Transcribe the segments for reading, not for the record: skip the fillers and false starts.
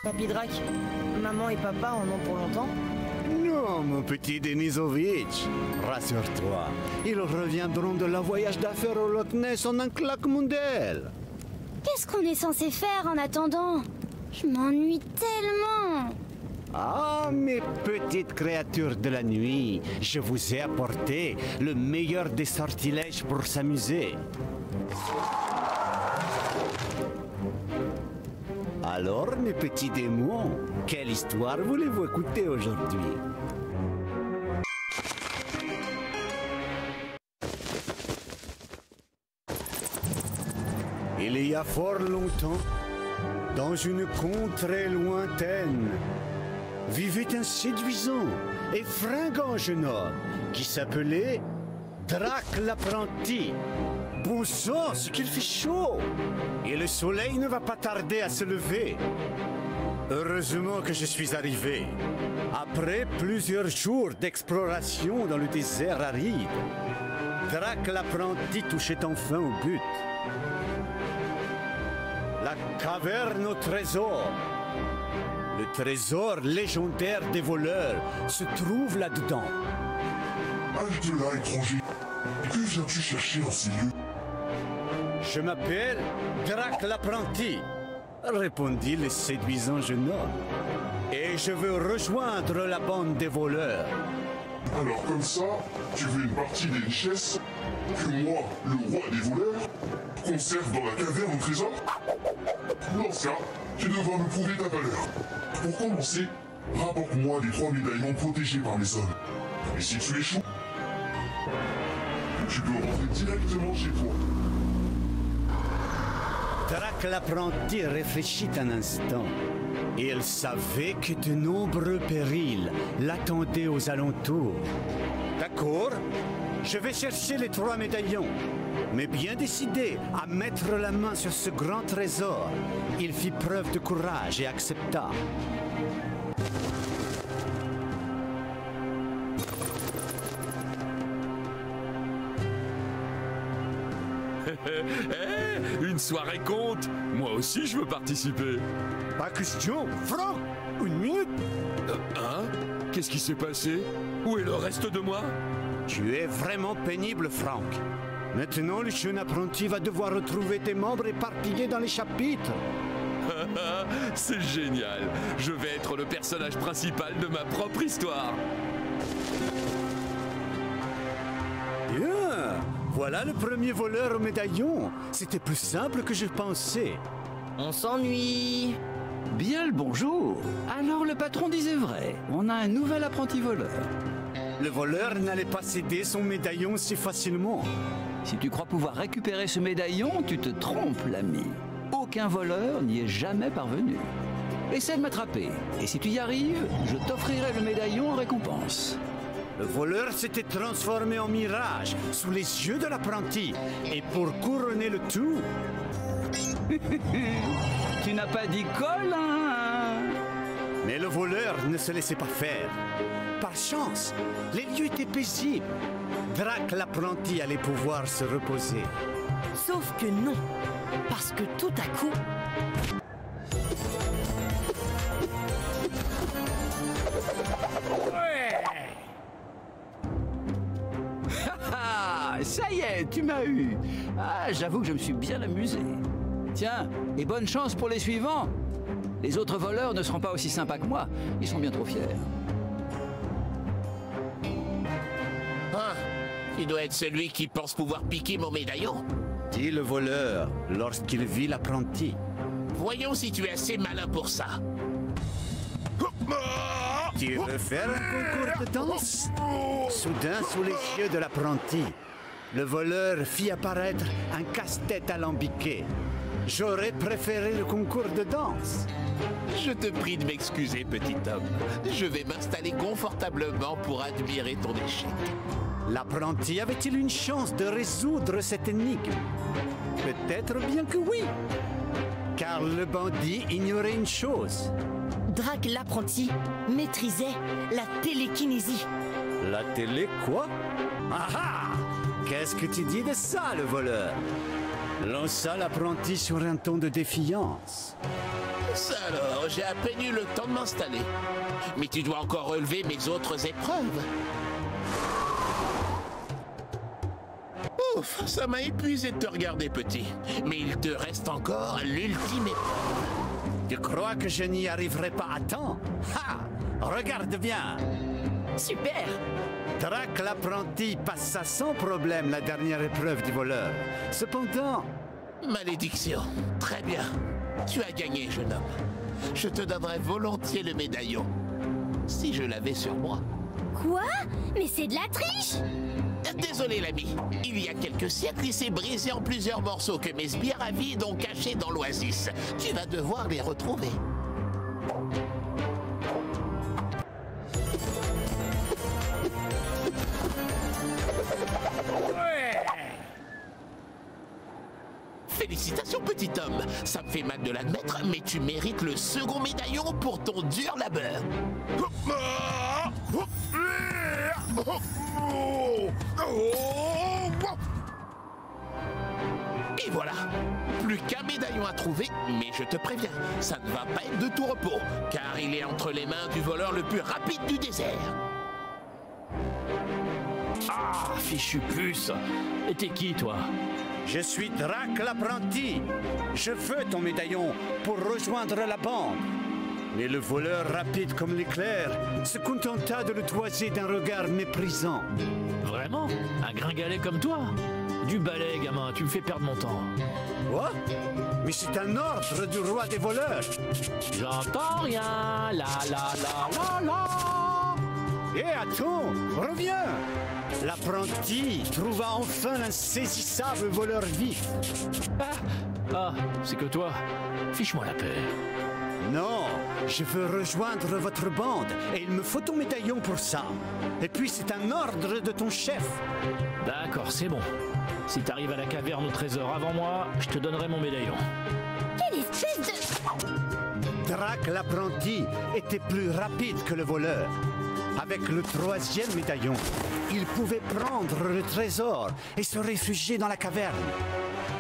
Papy Drac, maman et papa en ont pour longtemps? Non, mon petit Denisovitch. Rassure-toi, ils reviendront de leur voyage d'affaires au Loch Ness en un claquement d'ailes. Qu'est-ce qu'on est censé faire en attendant? Je m'ennuie tellement. Ah, mes petites créatures de la nuit, je vous ai apporté le meilleur des sortilèges pour s'amuser. Alors, mes petits démons, quelle histoire voulez-vous écouter aujourd'hui? Il y a fort longtemps, dans une contrée lointaine, vivait un séduisant et fringant jeune homme qui s'appelait Drac l'apprenti. Bon sang, ce qu'il fait chaud! Et le soleil ne va pas tarder à se lever. Heureusement que je suis arrivé. Après plusieurs jours d'exploration dans le désert aride, Drac l'apprenti touchait enfin au but. La caverne au trésor. Le trésor légendaire des voleurs se trouve là-dedans. Halte là, étranger. Que viens-tu chercher en ces lieux? Je m'appelle Drac l'apprenti, répondit le séduisant jeune homme. Et je veux rejoindre la bande des voleurs. Alors comme ça, tu veux une partie des richesses que moi, le roi des voleurs, conserve dans la caverne au trésor? Dans ce cas, tu devras me prouver ta valeur. Pour commencer, rapporte-moi les 3 médaillons protégés par mes hommes. Et si tu échoues, tu peux rentrer directement chez toi. Drac l'apprenti réfléchit un instant. Il savait que de nombreux périls l'attendaient aux alentours. D'accord, je vais chercher les 3 médaillons. Mais bien décidé à mettre la main sur ce grand trésor, il fit preuve de courage et accepta. Une soirée compte. Moi aussi je veux participer. Pas question, Franck, une minute. Hein? Qu'est-ce qui s'est passé? Où est le reste de moi? Tu es vraiment pénible, Franck. Maintenant, le jeune apprenti va devoir retrouver tes membres éparpillés dans les chapitres. C'est génial. Je vais être le personnage principal de ma propre histoire. Bien. Voilà le premier voleur au médaillon. C'était plus simple que je pensais. On s'ennuie. Bien le bonjour. Alors le patron disait vrai. On a un nouvel apprenti voleur. Le voleur n'allait pas céder son médaillon si facilement. Si tu crois pouvoir récupérer ce médaillon, tu te trompes, l'ami. Aucun voleur n'y est jamais parvenu. Essaie de m'attraper. Et si tu y arrives, je t'offrirai le médaillon en récompense. Le voleur s'était transformé en mirage sous les yeux de l'apprenti. Et pour couronner le tout... Tu n'as pas dit Colin. Mais le voleur ne se laissait pas faire. Par chance, les lieux étaient paisibles. Drac l'apprenti allait pouvoir se reposer. Sauf que non. Parce que tout à coup... Ah, ça y est, tu m'as eu. Ah, j'avoue que je me suis bien amusé. Tiens, et bonne chance pour les suivants. Les autres voleurs ne seront pas aussi sympas que moi. Ils sont bien trop fiers. Ah, tu dois être celui qui pense pouvoir piquer mon médaillon. Dit le voleur lorsqu'il vit l'apprenti. Voyons si tu es assez malin pour ça. Tu veux faire un concours de danse? Soudain, sous les yeux de l'apprenti, le voleur fit apparaître un casse-tête alambiqué. J'aurais préféré le concours de danse. Je te prie de m'excuser, petit homme. Je vais m'installer confortablement pour admirer ton échec. L'apprenti avait-il une chance de résoudre cette énigme? Peut-être bien que oui. Car le bandit ignorait une chose. Drac l'apprenti maîtrisait la télékinésie. La télé quoi? Ah ah! Qu'est-ce que tu dis de ça, le voleur? lança l'apprenti sur un ton de défiance. Ça alors, j'ai à peine eu le temps de m'installer. Mais tu dois encore relever mes autres épreuves. Ouf, ça m'a épuisé de te regarder, petit. Mais il te reste encore l'ultime épreuve. Tu crois que je n'y arriverai pas à temps? Ha! Regarde bien! Super! Drac l'apprenti passa sans problème la dernière épreuve du voleur. Cependant... Malédiction. Très bien. Tu as gagné, jeune homme. Je te donnerais volontiers le médaillon. Si je l'avais sur moi. Quoi? Mais c'est de la triche! Désolé, l'ami. Il y a quelques siècles, il s'est brisé en plusieurs morceaux que mes sbires avides ont cachés dans l'oasis. Tu vas devoir les retrouver. Félicitations, petit homme. Ça me fait mal de l'admettre, mais tu mérites le second médaillon pour ton dur labeur. Et voilà. Plus qu'un médaillon à trouver, mais je te préviens, ça ne va pas être de tout repos, car il est entre les mains du voleur le plus rapide du désert. Ah, fichu puce. Et t'es qui, toi? Je suis Drac l'apprenti. Je veux ton médaillon pour rejoindre la bande. Mais le voleur rapide comme l'éclair se contenta de le toiser d'un regard méprisant. Vraiment? Un gringalet comme toi? Du balai, gamin, tu me fais perdre mon temps. Quoi? Mais c'est un ordre du roi des voleurs. J'entends rien. La la la la la. Eh, attends, reviens! L'apprenti trouva enfin l'insaisissable voleur vif. Ah, c'est que toi. Fiche-moi la paix. Non, je veux rejoindre votre bande et il me faut ton médaillon pour ça. Et puis c'est un ordre de ton chef. D'accord, c'est bon. Si t'arrives à la caverne au trésor avant moi, je te donnerai mon médaillon. Quelle espèce de... Drac l'apprenti était plus rapide que le voleur. Avec le troisième médaillon, il pouvait prendre le trésor et se réfugier dans la caverne.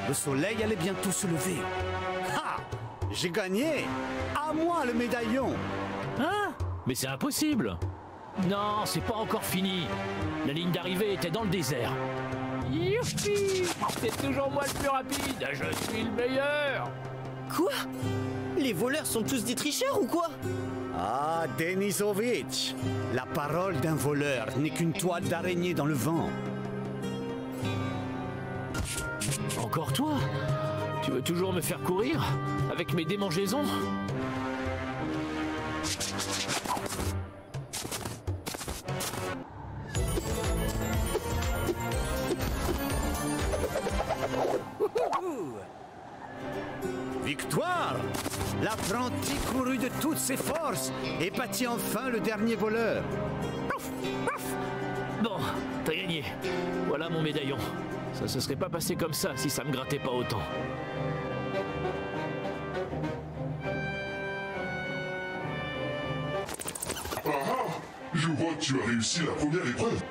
Le soleil allait bientôt se lever. Ha! J'ai gagné! À moi le médaillon! Hein? Mais c'est impossible! Non, c'est pas encore fini. La ligne d'arrivée était dans le désert. Youpi! C'est toujours moi le plus rapide! Je suis le meilleur! Quoi? Les voleurs sont tous des tricheurs ou quoi? Ah, Denisovitch! La parole d'un voleur n'est qu'une toile d'araignée dans le vent. Encore toi? Tu veux toujours me faire courir? Avec mes démangeaisons? Victoire! L'apprenti courut de toutes ses forces et battit enfin le dernier voleur. Bon, t'as gagné. Voilà mon médaillon. Ça se serait pas passé comme ça si ça me grattait pas autant. Je vois que tu as réussi la première épreuve.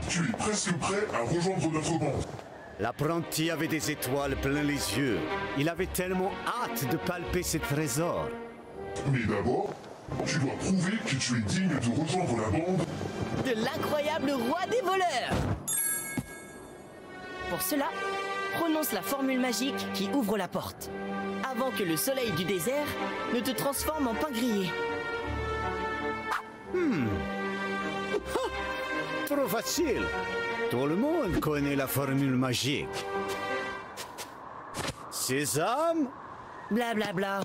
Tu es presque prêt à rejoindre notre bande. L'apprenti avait des étoiles plein les yeux. Il avait tellement hâte de palper ses trésors. Mais d'abord, tu dois prouver que tu es digne de rejoindre la bande De l'incroyable roi des voleurs! Pour cela, prononce la formule magique qui ouvre la porte, avant que le soleil du désert ne te transforme en pain grillé. Trop facile. Tout le monde connaît la formule magique. Sésame? Blablabla.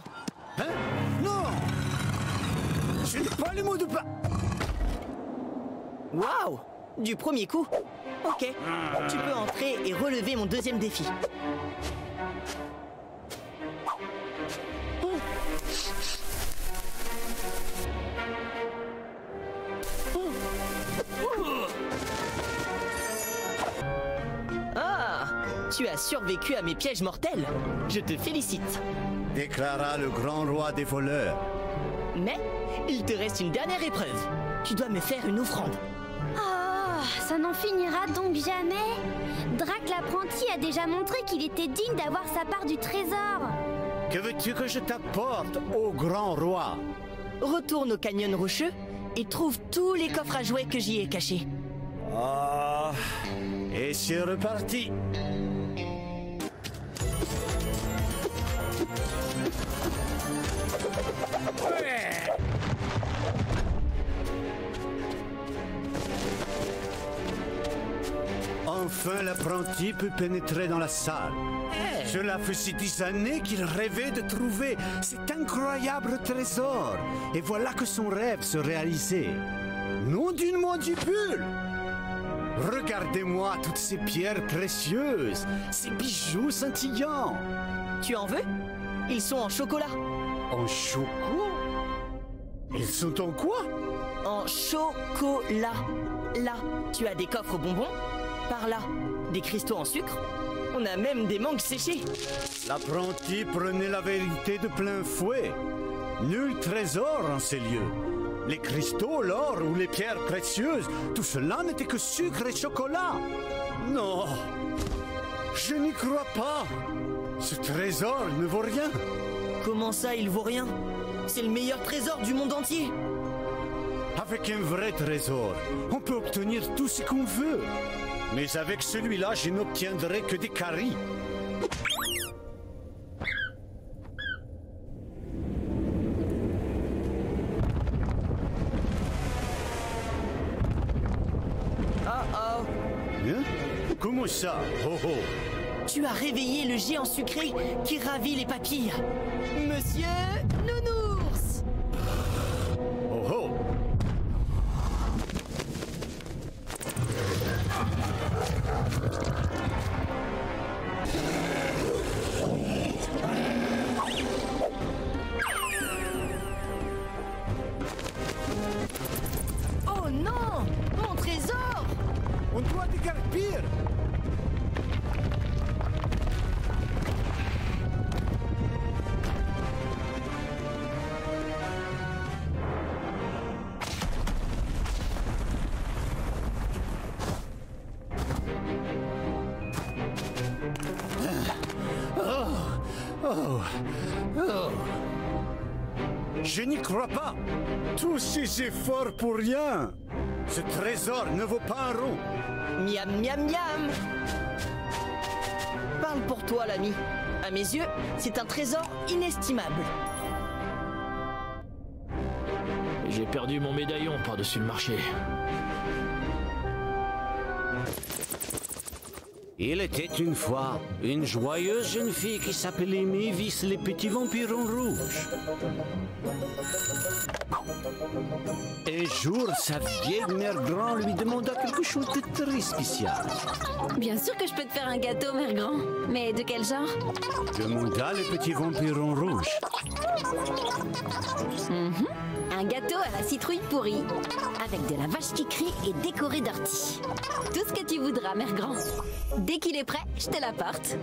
Bla bla. Hein? Non! Ce n'est pas le mot de pas. Waouh! Du premier coup. Ok, tu peux entrer et relever mon deuxième défi. Ah! Tu as survécu à mes pièges mortels. Je te félicite. Déclara le grand roi des voleurs. Mais il te reste une dernière épreuve. Tu dois me faire une offrande. Oh, ça n'en finira donc jamais. Drac l'apprenti a déjà montré qu'il était digne d'avoir sa part du trésor. Que veux-tu que je t'apporte, ô grand roi? Retourne au canyon rocheux et trouve tous les coffres à jouets que j'y ai cachés. Ah, et c'est reparti. Enfin, l'apprenti peut pénétrer dans la salle. Cela faisait 10 années qu'il rêvait de trouver cet incroyable trésor. Et voilà que son rêve se réalisait. Nom d'une mandibule! Regardez-moi toutes ces pierres précieuses, ces bijoux scintillants. Tu en veux? Ils sont en chocolat. En chocolat? Ils sont en quoi? En chocolat. Là, tu as des coffres bonbons. Par là, des cristaux en sucre. On a même des mangues séchées. L'apprenti prenait la vérité de plein fouet. Nul trésor en ces lieux. Les cristaux, l'or ou les pierres précieuses, tout cela n'était que sucre et chocolat. Non, je n'y crois pas. Ce trésor ne vaut rien. Comment ça, il vaut rien? C'est le meilleur trésor du monde entier. Avec un vrai trésor, on peut obtenir tout ce qu'on veut. Mais avec celui-là, je n'obtiendrai que des caries. Oh. Hein? Comment ça? Oh oh. Tu as réveillé le géant sucré qui ravit les papilles. Monsieur Nounours. Oh oh. Oh non! Mon trésor! On doit déguerpir. Je n'y crois pas. Tous ces efforts pour rien. Ce trésor ne vaut pas un rond. Miam miam miam! Parle pour toi, l'ami. À mes yeux, c'est un trésor inestimable. J'ai perdu mon médaillon par-dessus le marché. Il était une fois une joyeuse jeune fille qui s'appelait Mavis les petits vampirons rouges. Un jour, sa vieille mère grand lui demanda quelque chose de très spécial. Bien sûr que je peux te faire un gâteau, mère grand. Mais de quel genre? Demanda le petit vampiron rouge. Un gâteau à la citrouille pourrie, avec de la vache qui crie et décoré d'orties. Tout ce que tu voudras, mère grand. Dès qu'il est prêt, je te l'apporte.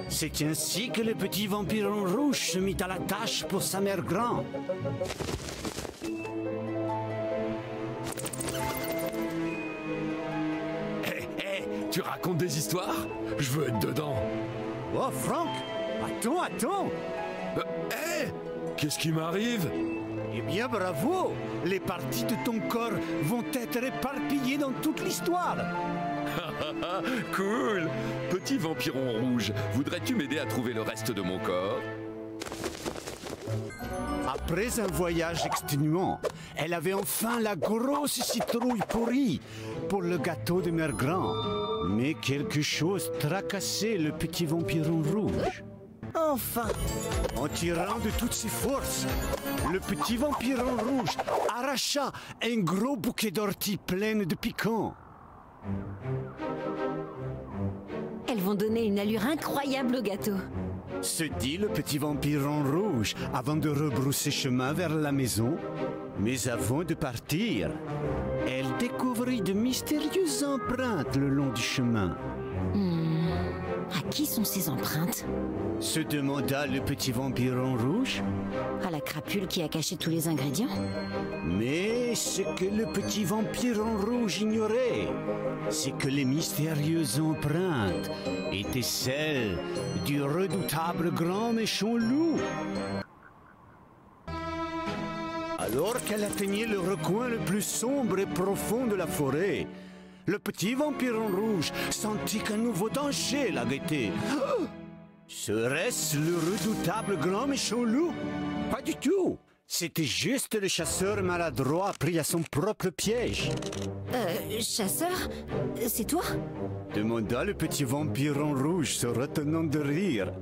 C'est ainsi que le petit vampiron rouge se mit à la tâche pour sa mère grand. Tu racontes des histoires? Je veux être dedans. Oh, Franck! Attends! Qu'est-ce qui m'arrive? Eh bien, bravo! Les parties de ton corps vont être éparpillées dans toute l'histoire. Cool! Petit vampiron rouge, voudrais-tu m'aider à trouver le reste de mon corps? Après un voyage exténuant, elle avait enfin la grosse citrouille pourrie pour le gâteau de Mère Grand. Mais quelque chose tracassait le petit vampiron rouge. Enfin! En tirant de toutes ses forces, le petit vampiron rouge arracha un gros bouquet d'orties pleines de piquants. Elles vont donner une allure incroyable au gâteau. Se dit le petit vampiron rouge avant de rebrousser chemin vers la maison. Mais avant de partir, elle découvrit de mystérieuses empreintes le long du chemin. À qui sont ces empreintes? Se demanda le petit vampiron rouge. À la crapule qui a caché tous les ingrédients? Mais ce que le petit vampiron rouge ignorait, c'est que les mystérieuses empreintes étaient celles du redoutable grand méchant loup. Alors qu'elle atteignait le recoin le plus sombre et profond de la forêt, le petit vampiron rouge sentit qu'un nouveau danger la guettait. Oh! Serait-ce le redoutable grand méchant loup? Pas du tout. C'était juste le chasseur maladroit pris à son propre piège. Chasseur? C'est toi? Demanda le petit vampiron rouge se retenant de rire.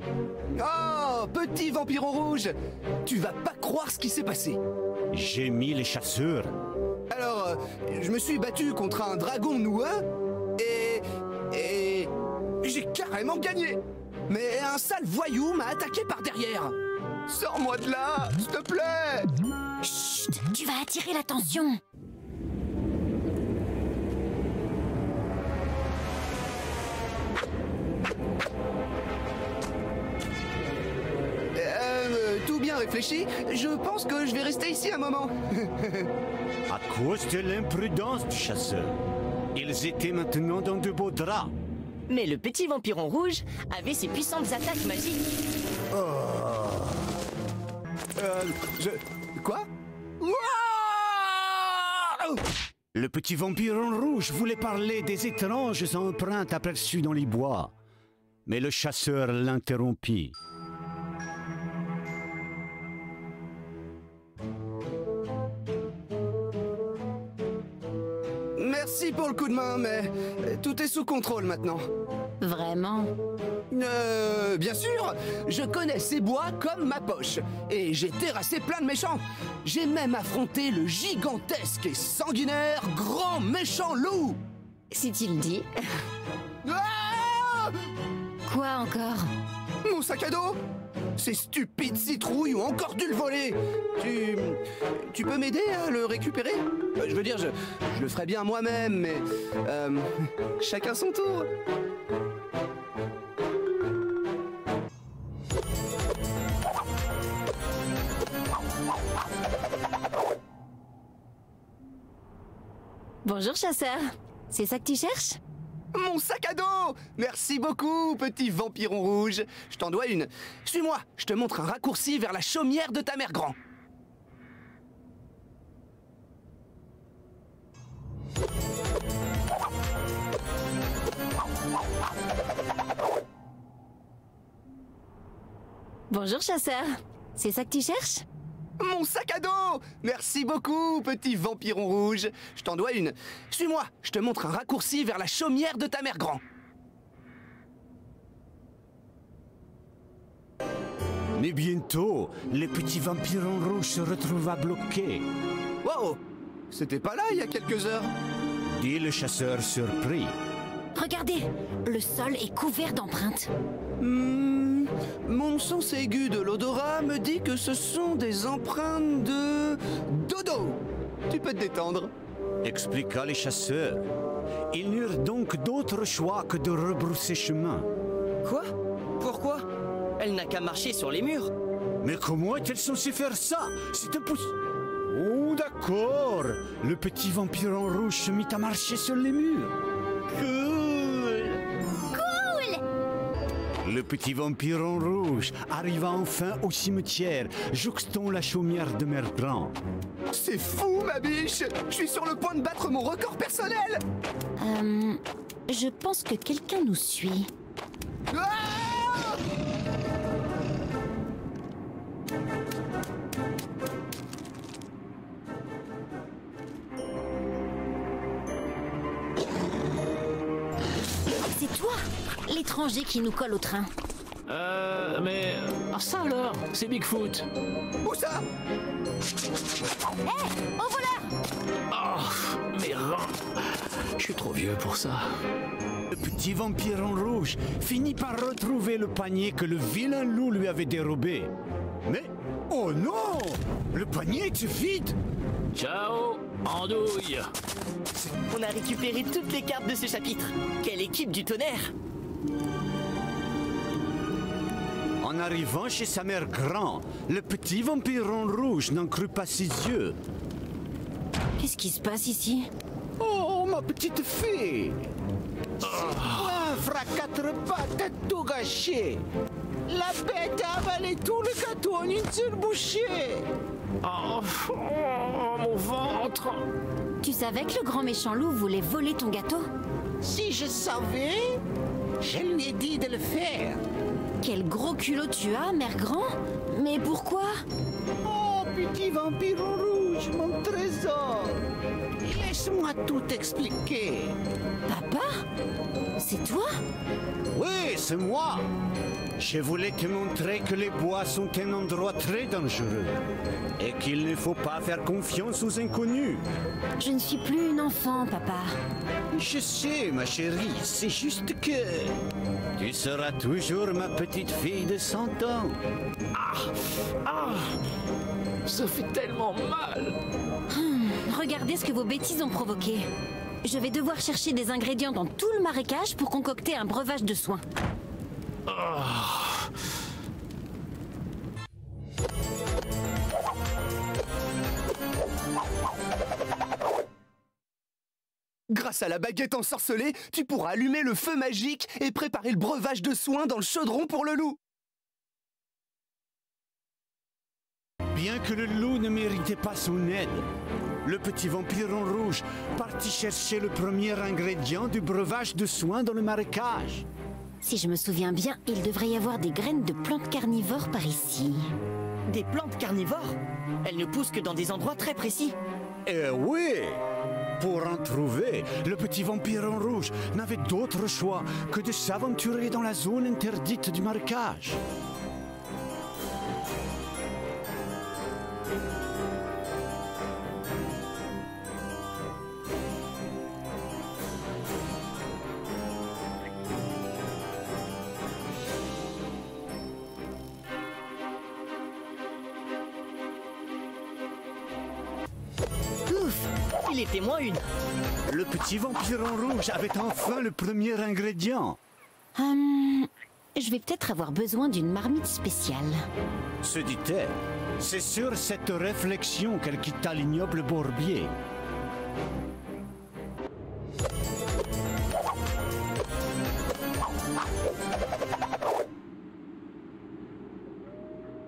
Oh, petit vampiron rouge! Tu vas pas croire ce qui s'est passé. Gémit le chasseur. Alors, je me suis battu contre un dragon noueux et j'ai carrément gagné. Mais un sale voyou m'a attaqué par derrière. Sors-moi de là, s'il te plaît! Chut, tu vas attirer l'attention. Tout bien réfléchi, je pense que je vais rester ici un moment. À cause de l'imprudence du chasseur, ils étaient maintenant dans de beaux draps. Mais le petit vampiron rouge avait ses puissantes attaques magiques. Quoi? Le petit vampiron rouge voulait parler des étranges empreintes aperçues dans les bois. Mais le chasseur l'interrompit. Merci pour le coup de main, mais tout est sous contrôle maintenant. Vraiment? Bien sûr, je connais ces bois comme ma poche, et j'ai terrassé plein de méchants. J'ai même affronté le gigantesque et sanguinaire grand méchant loup. Si tu le dis. Ah! Quoi encore? Mon sac à dos? Ces stupides citrouilles ont encore dû le voler. Tu peux m'aider à le récupérer? Je veux dire, je le ferais bien moi-même, mais chacun son tour. Bonjour chasseur, c'est ça que tu cherches? Mon sac à dos! Merci beaucoup, petit vampiron rouge. Je t'en dois une. Suis-moi, je te montre un raccourci vers la chaumière de ta mère grand. Bonjour chasseur, c'est ça que tu cherches? Mon sac à dos! Merci beaucoup, petit vampiron rouge. Je t'en dois une. Suis-moi, je te montre un raccourci vers la chaumière de ta mère grand. Mais bientôt, le petit vampiron rouge se retrouva bloqué. Wow! C'était pas là il y a quelques heures. Dit le chasseur surpris. Regardez, le sol est couvert d'empreintes. Mon sens aigu de l'odorat me dit que ce sont des empreintes de dodo. Tu peux te détendre. Expliqua les chasseurs. Ils n'eurent donc d'autre choix que de rebrousser chemin. Quoi? Pourquoi? Elle n'a qu'à marcher sur les murs. Mais comment est-elle censée faire ça? C'est impossible. Oh d'accord. Le petit vampiron rouge se mit à marcher sur les murs. Le petit vampiron rouge arriva enfin au cimetière, jouxtant la chaumière de Mergrand. C'est fou, ma biche! Je suis sur le point de battre mon record personnel! Je pense que quelqu'un nous suit. Ah! C'est toi, l'étranger qui nous colle au train. Mais... Ah ça alors, c'est Bigfoot. Où ça? Hé, au voleur! Oh, mes reins. Je suis trop vieux pour ça. Le petit vampiron rouge finit par retrouver le panier que le vilain loup lui avait dérobé. Mais, oh non! Le panier était vide! Ciao, andouille. On a récupéré toutes les cartes de ce chapitre. Quelle équipe du tonnerre! En arrivant chez sa mère grand, le petit vampiron rouge n'en crut pas ses yeux. Qu'est-ce qui se passe ici? Oh, ma petite fille! Un fracas de repas, t'as tout gâché! La bête a avalé tout le gâteau en une seule bouchée! Oh, mon ventre! Tu savais que le grand méchant loup voulait voler ton gâteau? Si je savais, je lui ai dit de le faire. Quel gros culot tu as, mère grand? Mais pourquoi? Oh, petit vampiron rouge, mon trésor! Laisse-moi tout expliquer. Papa? C'est toi? Oui, c'est moi! Je voulais te montrer que les bois sont un endroit très dangereux et qu'il ne faut pas faire confiance aux inconnus. Je ne suis plus une enfant, papa. Je sais, ma chérie, c'est juste que tu seras toujours ma petite fille de 100 ans. Ça fait tellement mal! Regardez ce que vos bêtises ont provoqué. Je vais devoir chercher des ingrédients dans tout le marécage pour concocter un breuvage de soins. Grâce à la baguette ensorcelée, tu pourras allumer le feu magique et préparer le breuvage de soins dans le chaudron pour le loup. Bien que le loup ne méritait pas son aide, le petit vampiron rouge partit chercher le premier ingrédient du breuvage de soins dans le marécage. Si je me souviens bien, il devrait y avoir des graines de plantes carnivores par ici. Des plantes carnivores? Elles ne poussent que dans des endroits très précis. Eh oui! Pour en trouver, le petit vampiron rouge n'avait d'autre choix que de s'aventurer dans la zone interdite du marécage. Il était moins une. Le petit vampiron rouge avait enfin le premier ingrédient. Je vais peut-être avoir besoin d'une marmite spéciale. Se dit-elle, c'est sur cette réflexion qu'elle quitta l'ignoble bourbier.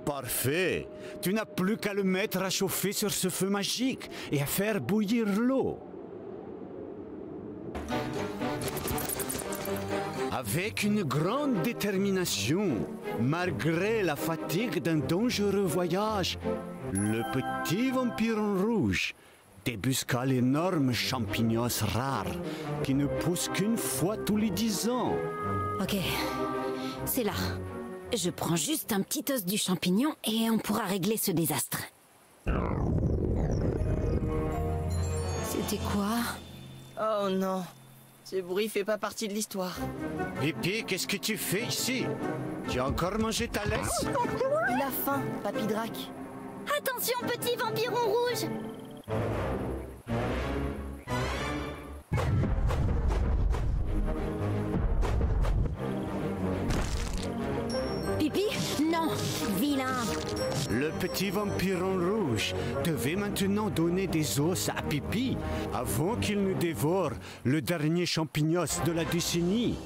Parfait. Tu n'as plus qu'à le mettre à chauffer sur ce feu magique et à faire bouillir l'eau. Avec une grande détermination, malgré la fatigue d'un dangereux voyage, le petit vampiron rouge débusqua l'énorme champignon rare qui ne pousse qu'une fois tous les 10 ans. Ok, c'est là. Je prends juste un petit os du champignon et on pourra régler ce désastre. C'était quoi? Oh non, ce bruit fait pas partie de l'histoire. Pipi, qu'est-ce que tu fais ici? Tu as encore mangé ta laisse? Il a faim, Papy Drac. Attention, petit vampiron rouge! Pipi? Non, vilain! Le petit vampiron rouge devait maintenant donner des os à Pipi avant qu'il ne dévore le dernier champignon de la décennie.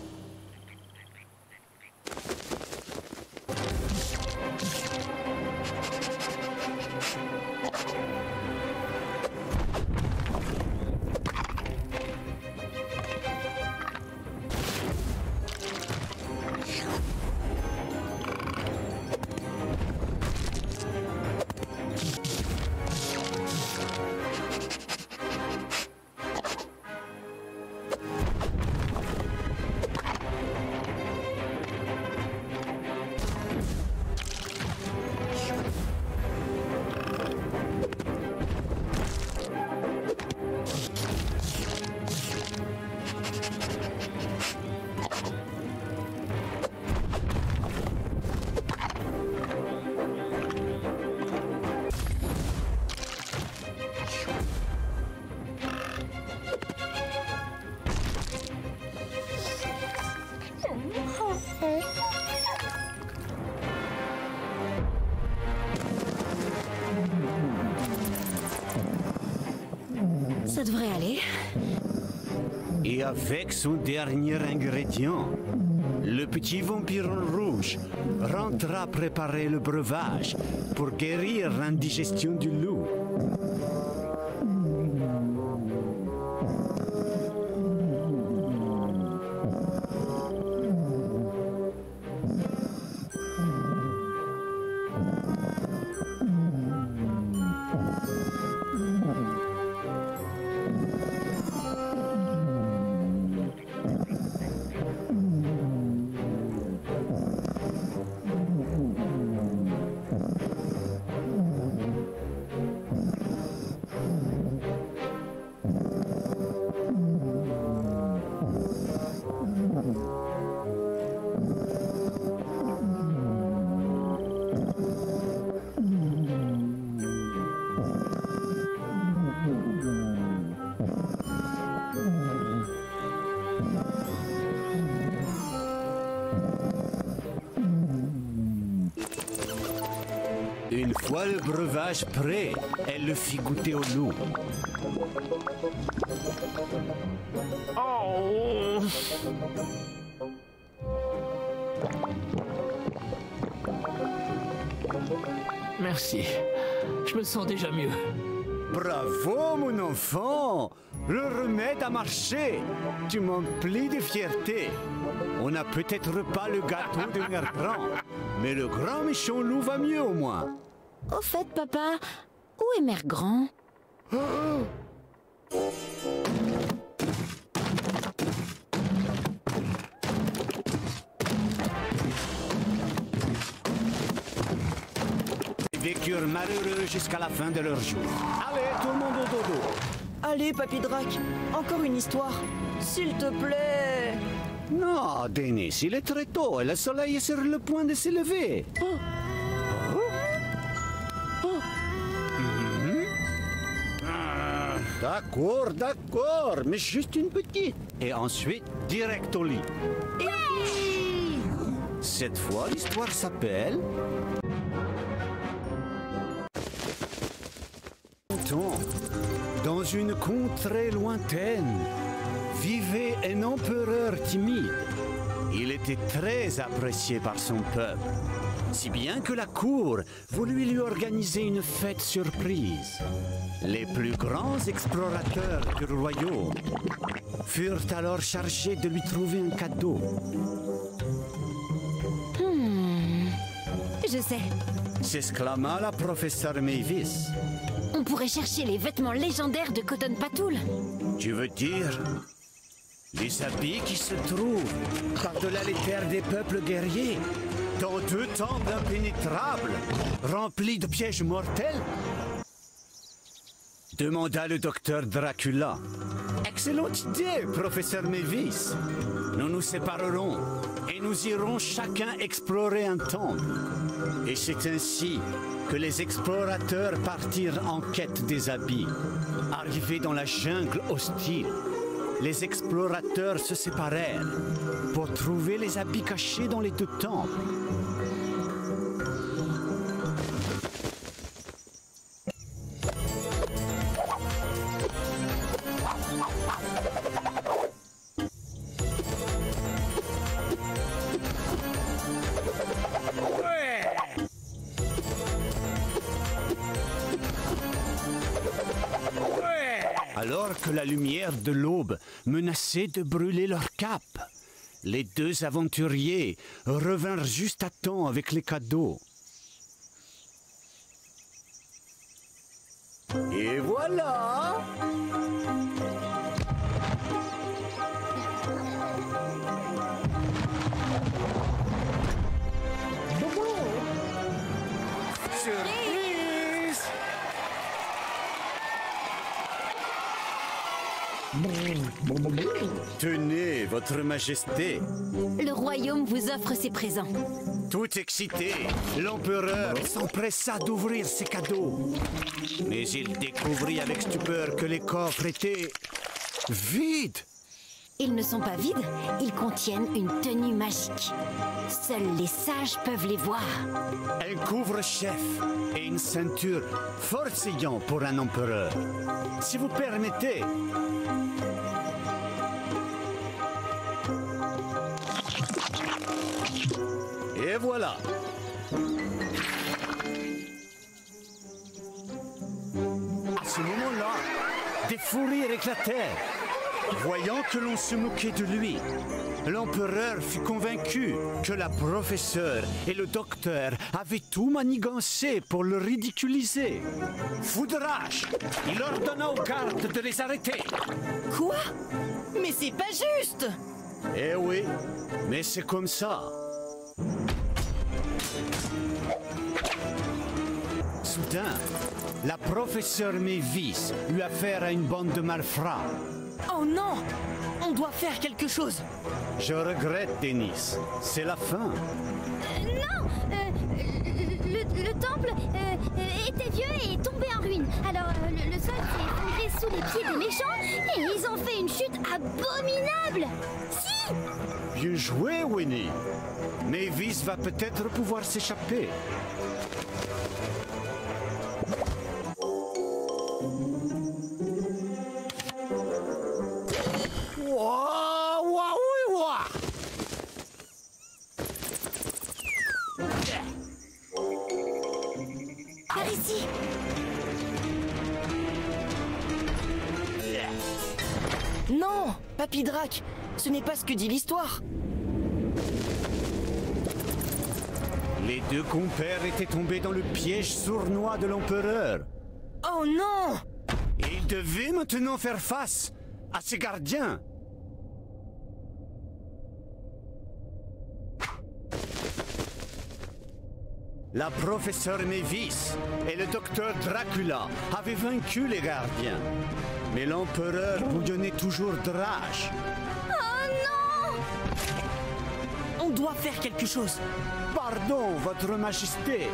Et avec son dernier ingrédient, le petit vampire rouge rentra préparer le breuvage pour guérir l'indigestion du loup. Une fois le breuvage prêt, elle le fit goûter au loup. Oh. Merci. Je me sens déjà mieux. Bravo, mon enfant! Le remède a marché! Tu m'emplis de fierté. On n'a peut-être pas le gâteau de Mère Grand, mais le grand méchant loup va mieux au moins. Au fait, papa, où est Mère Grand? Ils vécurent malheureux jusqu'à la fin de leur jour. Allez, tout le monde au dodo. Allez, Papy Drac, encore une histoire. S'il te plaît. Non, Denis, il est très tôt et le soleil est sur le point de se lever. D'accord, d'accord, mais juste une petite. Et ensuite, direct au lit. Cette fois, l'histoire s'appelle... Dans une contrée lointaine, vivait un empereur timide. Il était très apprécié par son peuple, si bien que la cour voulut lui organiser une fête surprise. Les plus grands explorateurs du royaume furent alors chargés de lui trouver un cadeau. Je sais. S'exclama la professeure Mavis. On pourrait chercher les vêtements légendaires de Cotton Patoul. Tu veux dire les habits qui se trouvent par-delà les terres des peuples guerriers, dans deux temples impénétrables, remplis de pièges mortels? Demanda le docteur Dracula. Excellente idée, professeur Mavis. Nous nous séparerons et nous irons chacun explorer un temple. Et c'est ainsi que les explorateurs partirent en quête des habits. Arrivés dans la jungle hostile, les explorateurs se séparèrent pour trouver les habits cachés dans les deux temples. Alors que la lumière de l'aube menaçait de brûler leur cape, les deux aventuriers revinrent juste à temps avec les cadeaux. Et voilà! Surprise! Tenez, votre majesté. Le royaume vous offre ses présents. Tout excité, l'empereur s'empressa d'ouvrir ses cadeaux. Mais il découvrit avec stupeur que les coffres étaient vides. Ils ne sont pas vides, ils contiennent une tenue magique. Seuls les sages peuvent les voir. Un couvre-chef et une ceinture fort saignant pour un empereur. Si vous permettez... Et voilà. À ce moment-là, des fous rires éclatèrent. Voyant que l'on se moquait de lui, l'empereur fut convaincu que la professeure et le docteur avaient tout manigancé pour le ridiculiser. Fou de rage, il ordonna aux gardes de les arrêter. Quoi? Mais c'est pas juste! Eh oui, mais c'est comme ça. Soudain, la professeure Mavis eut affaire à une bande de malfrats. Oh non! On doit faire quelque chose! Je regrette, Denis. C'est la fin. Non le temple était vieux et tombé en ruine. Alors le sol s'est effondré sous les pieds des méchants et ils ont fait une chute abominable. Si! Bien joué, Winnie. Mavis va peut-être pouvoir s'échapper. Par ici. Non! Papy Drac, ce n'est pas ce que dit l'histoire. Les deux compères étaient tombés dans le piège sournois de l'empereur. Oh non! Et ils devaient maintenant faire face à ses gardiens. La professeure Mavis et le docteur Dracula avaient vaincu les gardiens. Mais l'empereur bouillonnait toujours de rage. Oh non! On doit faire quelque chose. Pardon, votre majesté.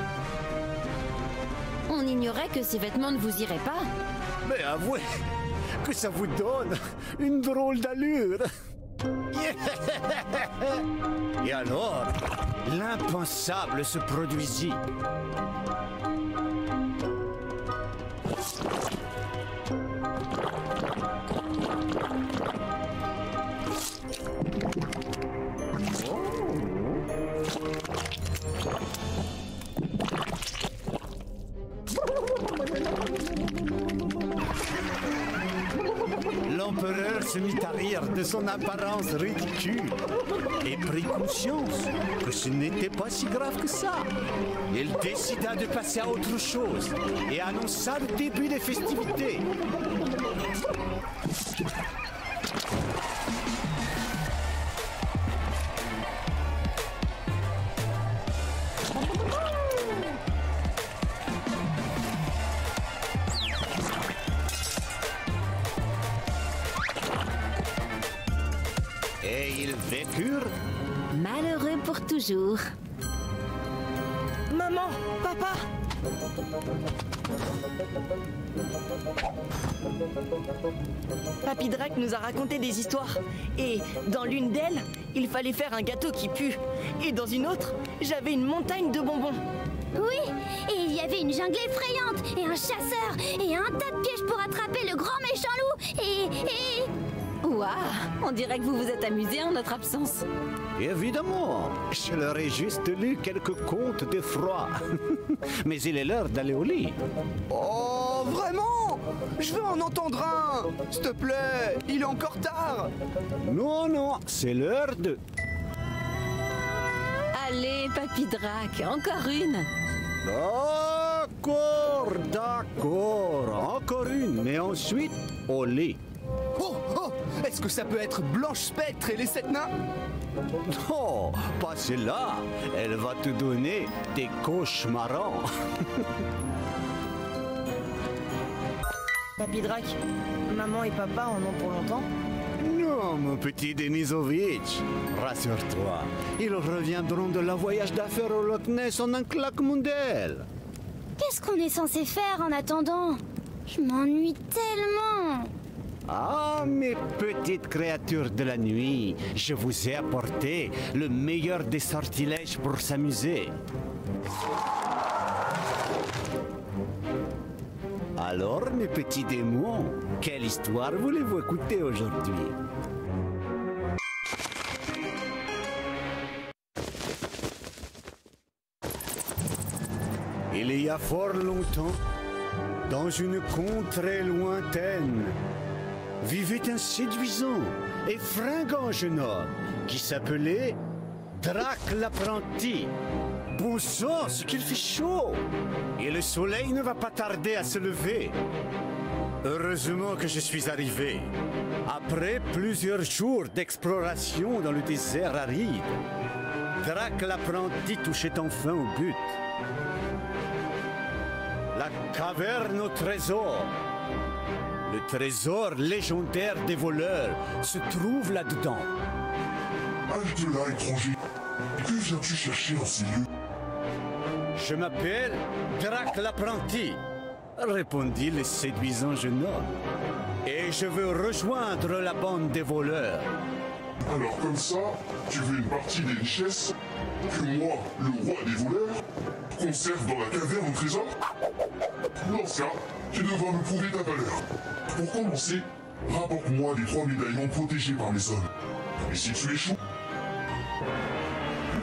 On ignorait que ces vêtements ne vous iraient pas. Mais avouez que ça vous donne une drôle d'allure. Et alors, l'impensable se produisit. L'empereur se mit à rire de son apparence ridicule et prit conscience que ce n'était pas si grave que ça. Il décida de passer à autre chose et annonça le début des festivités. Et ils vécurent Malheureux pour toujours. Maman, papa! Papy Drac nous a raconté des histoires. Et dans l'une d'elles, il fallait faire un gâteau qui pue. Et dans une autre, j'avais une montagne de bonbons. Oui, et il y avait une jungle effrayante, et un chasseur, et un tas de pièges pour attraper le grand méchant loup, et... Waouh, on dirait que vous vous êtes amusé en notre absence. Évidemment, je leur ai juste lu quelques contes d'effroi. Mais il est l'heure d'aller au lit. Oh, vraiment? Je veux en entendre un. S'il te plaît, il est encore tard. Non, non, c'est l'heure de... Allez, Papy Drac, encore une. D'accord, d'accord. Encore une, mais ensuite, au lit. Oh, oh, est-ce que ça peut être Blanche Spectre et les 7 nains? Non, pas celle-là. Elle va te donner des cauchemarants. Papy Drac, maman et papa en ont pour longtemps? Non, mon petit Denisovitch. Rassure-toi, ils reviendront de leur voyage d'affaires au Loch Ness en un claquement d'ailes. Qu'est-ce qu'on est censé faire en attendant? Je m'ennuie tellement. Ah, mes petites créatures de la nuit, je vous ai apporté le meilleur des sortilèges pour s'amuser. Alors, mes petits démons, quelle histoire voulez-vous écouter aujourd'hui? Il y a fort longtemps, dans une contrée lointaine, vivait un séduisant et fringant jeune homme qui s'appelait Drac l'apprenti. Bon sang, ce qu'il fait chaud! Et le soleil ne va pas tarder à se lever. Heureusement que je suis arrivé. Après plusieurs jours d'exploration dans le désert aride, Drac l'apprenti touchait enfin au but. La caverne au trésor. Le trésor légendaire des voleurs se trouve là-dedans. Halte là, étranger. Que viens-tu chercher en ces lieux? Je m'appelle Drac l'apprenti, répondit le séduisant jeune homme. Et je veux rejoindre la bande des voleurs. Alors comme ça, tu veux une partie des richesses que moi, le roi des voleurs, conserve dans la caverne au trésor? Dans ce cas, tu devras me prouver ta valeur. Pour commencer, rapporte-moi les 3 médaillons protégés par mes hommes. Et si tu échoues,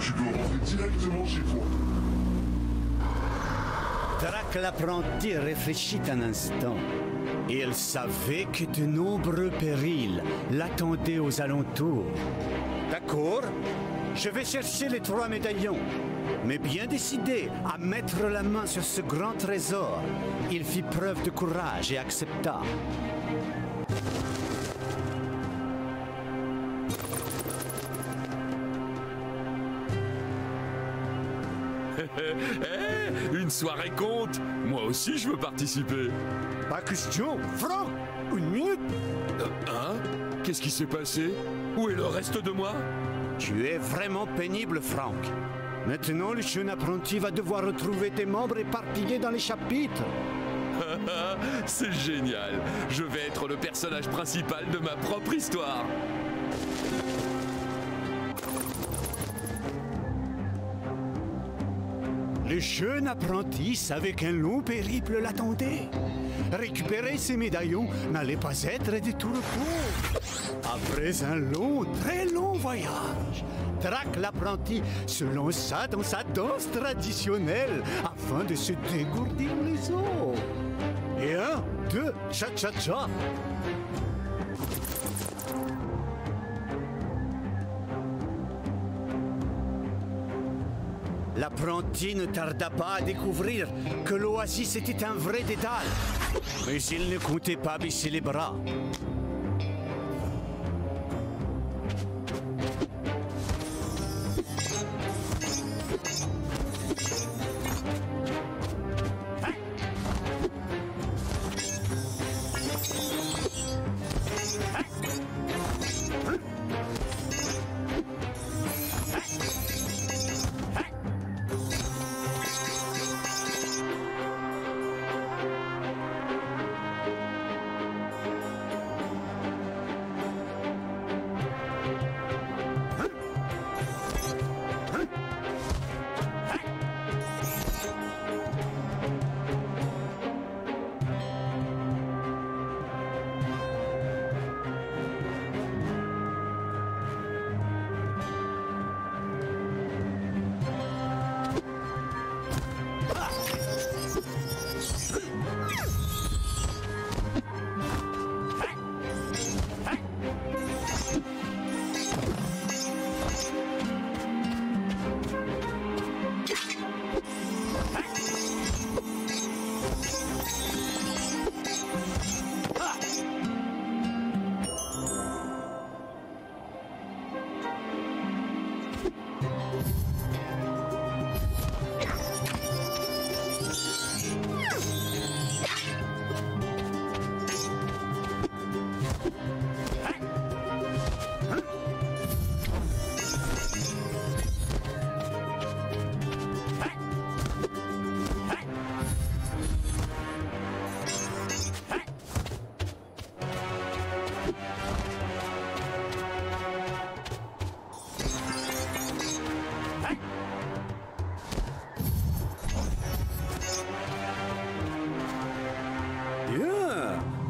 tu peux rentrer directement chez toi. Drac l'apprenti réfléchit un instant. Il savait que de nombreux périls l'attendaient aux alentours. D'accord, je vais chercher les 3 médaillons. Mais bien décidé à mettre la main sur ce grand trésor, il fit preuve de courage et accepta. Une soirée compte. Moi aussi, je veux participer. Pas question, Franck, une minute. Hein? Qu'est-ce qui s'est passé? Où est le reste de moi? Tu es vraiment pénible, Franck. Maintenant, le jeune apprenti va devoir retrouver tes membres éparpillés dans les chapitres. C'est génial. Je vais être le personnage principal de ma propre histoire. Le jeune apprenti savait qu'un long périple l'attendait. Récupérer ses médaillons n'allait pas être de tout repos. Après un long, très long voyage, Drac l'apprenti se lança dans sa danse traditionnelle afin de se dégourdir les os. Et 1, 2, cha-cha-cha. L'apprenti ne tarda pas à découvrir que l'oasis était un vrai dédale. Mais il ne comptait pas baisser les bras.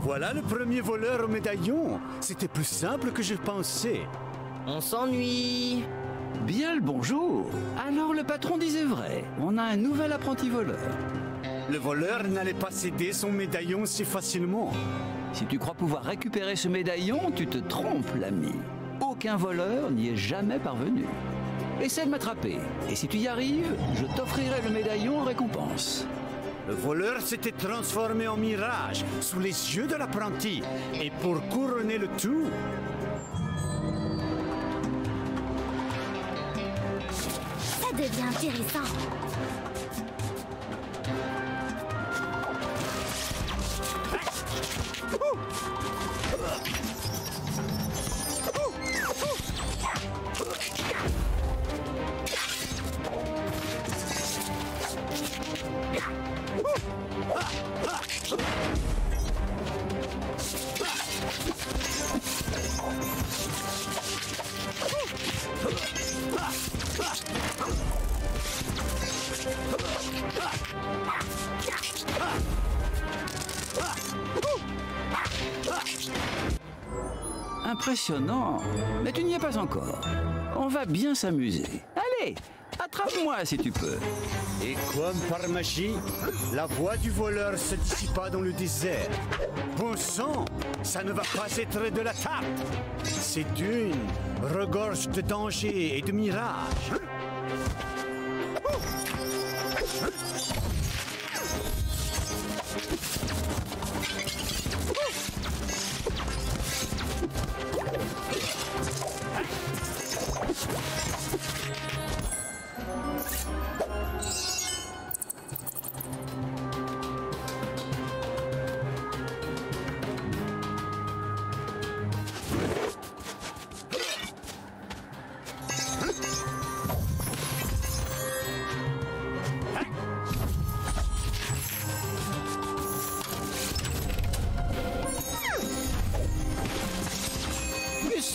Voilà le premier voleur au médaillon. C'était plus simple que je pensais. On s'ennuie. Bien le bonjour. Alors le patron disait vrai. On a un nouvel apprenti voleur. Le voleur n'allait pas céder son médaillon si facilement. Si tu crois pouvoir récupérer ce médaillon, tu te trompes, l'ami. Aucun voleur n'y est jamais parvenu. Essaie de m'attraper, et si tu y arrives, je t'offrirai le médaillon en récompense. Le voleur s'était transformé en mirage sous les yeux de l'apprenti. Et pour couronner le tout, Ça devient intéressant. Impressionnant, mais tu n'y es pas encore. On va bien s'amuser. Allez, attrape-moi si tu peux. et comme par magie, la voix du voleur se dissipa dans le désert. Bon sang, ça ne va pas être de la tape. C'est une regorge de danger et de mirages.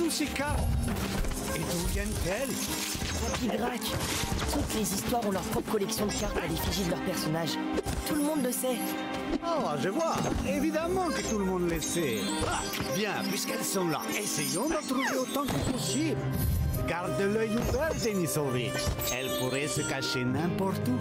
Ces cartes. Et d'où viennent-elles? Grac, toutes les histoires ont leur propre collection de cartes à l'effigie de leurs personnages. Tout le monde le sait. Oh, je vois. Évidemment que tout le monde le sait. Ah, bien, puisqu'elles sont là, essayons d'en trouver autant que possible. Garde l'œil ouvert, Denisovitch. Elle pourrait se cacher n'importe où.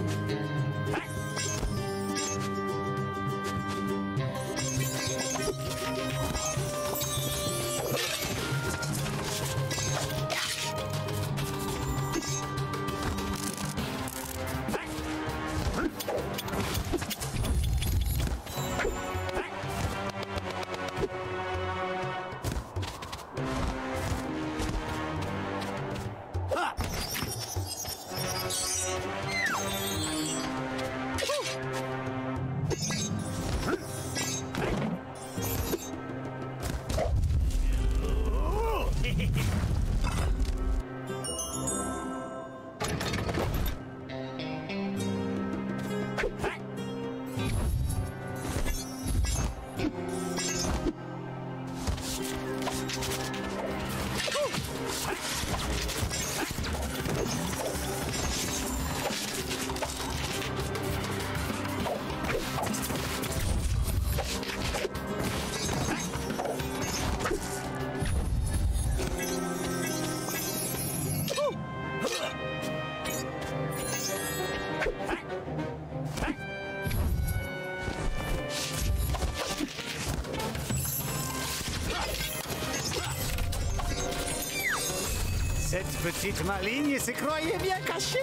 Cette petite maligne se croyait bien cachée,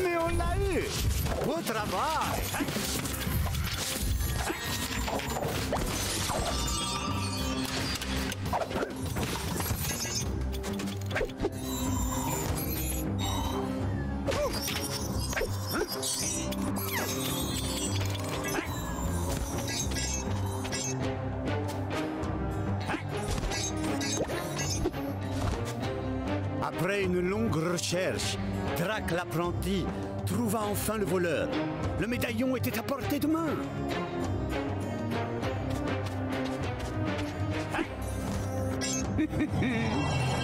mais on l'a eu. Beau travail. Après une longue recherche, Drac l'apprenti trouva enfin le voleur. Le médaillon était à portée de main.